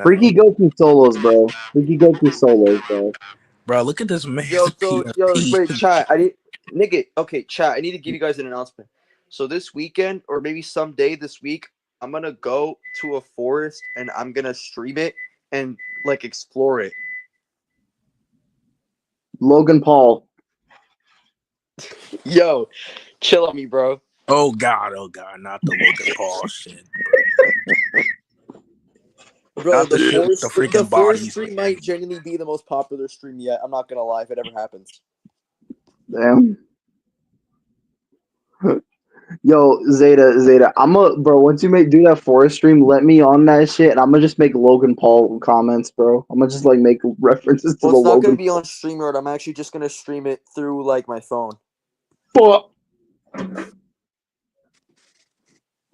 Freaky Goku solos, bro. Freaky Goku solos, bro. Bro, look at this Yo, man's so yo, PFP. wait, chat. Chat. I need to give you guys an announcement. So this weekend, or maybe someday this week, I'm gonna go to a forest and I'm gonna stream it and like explore it. Logan Paul. Yo, chill on me, bro. Oh God, not the Logan Paul shit, Bro, not the the the freaking forest bodies stream with might Andy. genuinely be the most popular stream yet. I'm not gonna lie if it ever happens. Damn. Yo, Zeta, bro. Once you do that forest stream, let me on that shit, and I'm gonna just make Logan Paul comments, bro. I'm gonna just like make references to Well, the it's not gonna Logan be on StreamYard. I'm actually just gonna stream it through like my phone. Paul.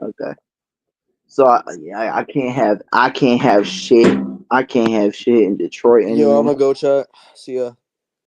Okay. So I can't have shit. I can't have shit in Detroit Yo, I'm anymore. gonna go chat. See ya.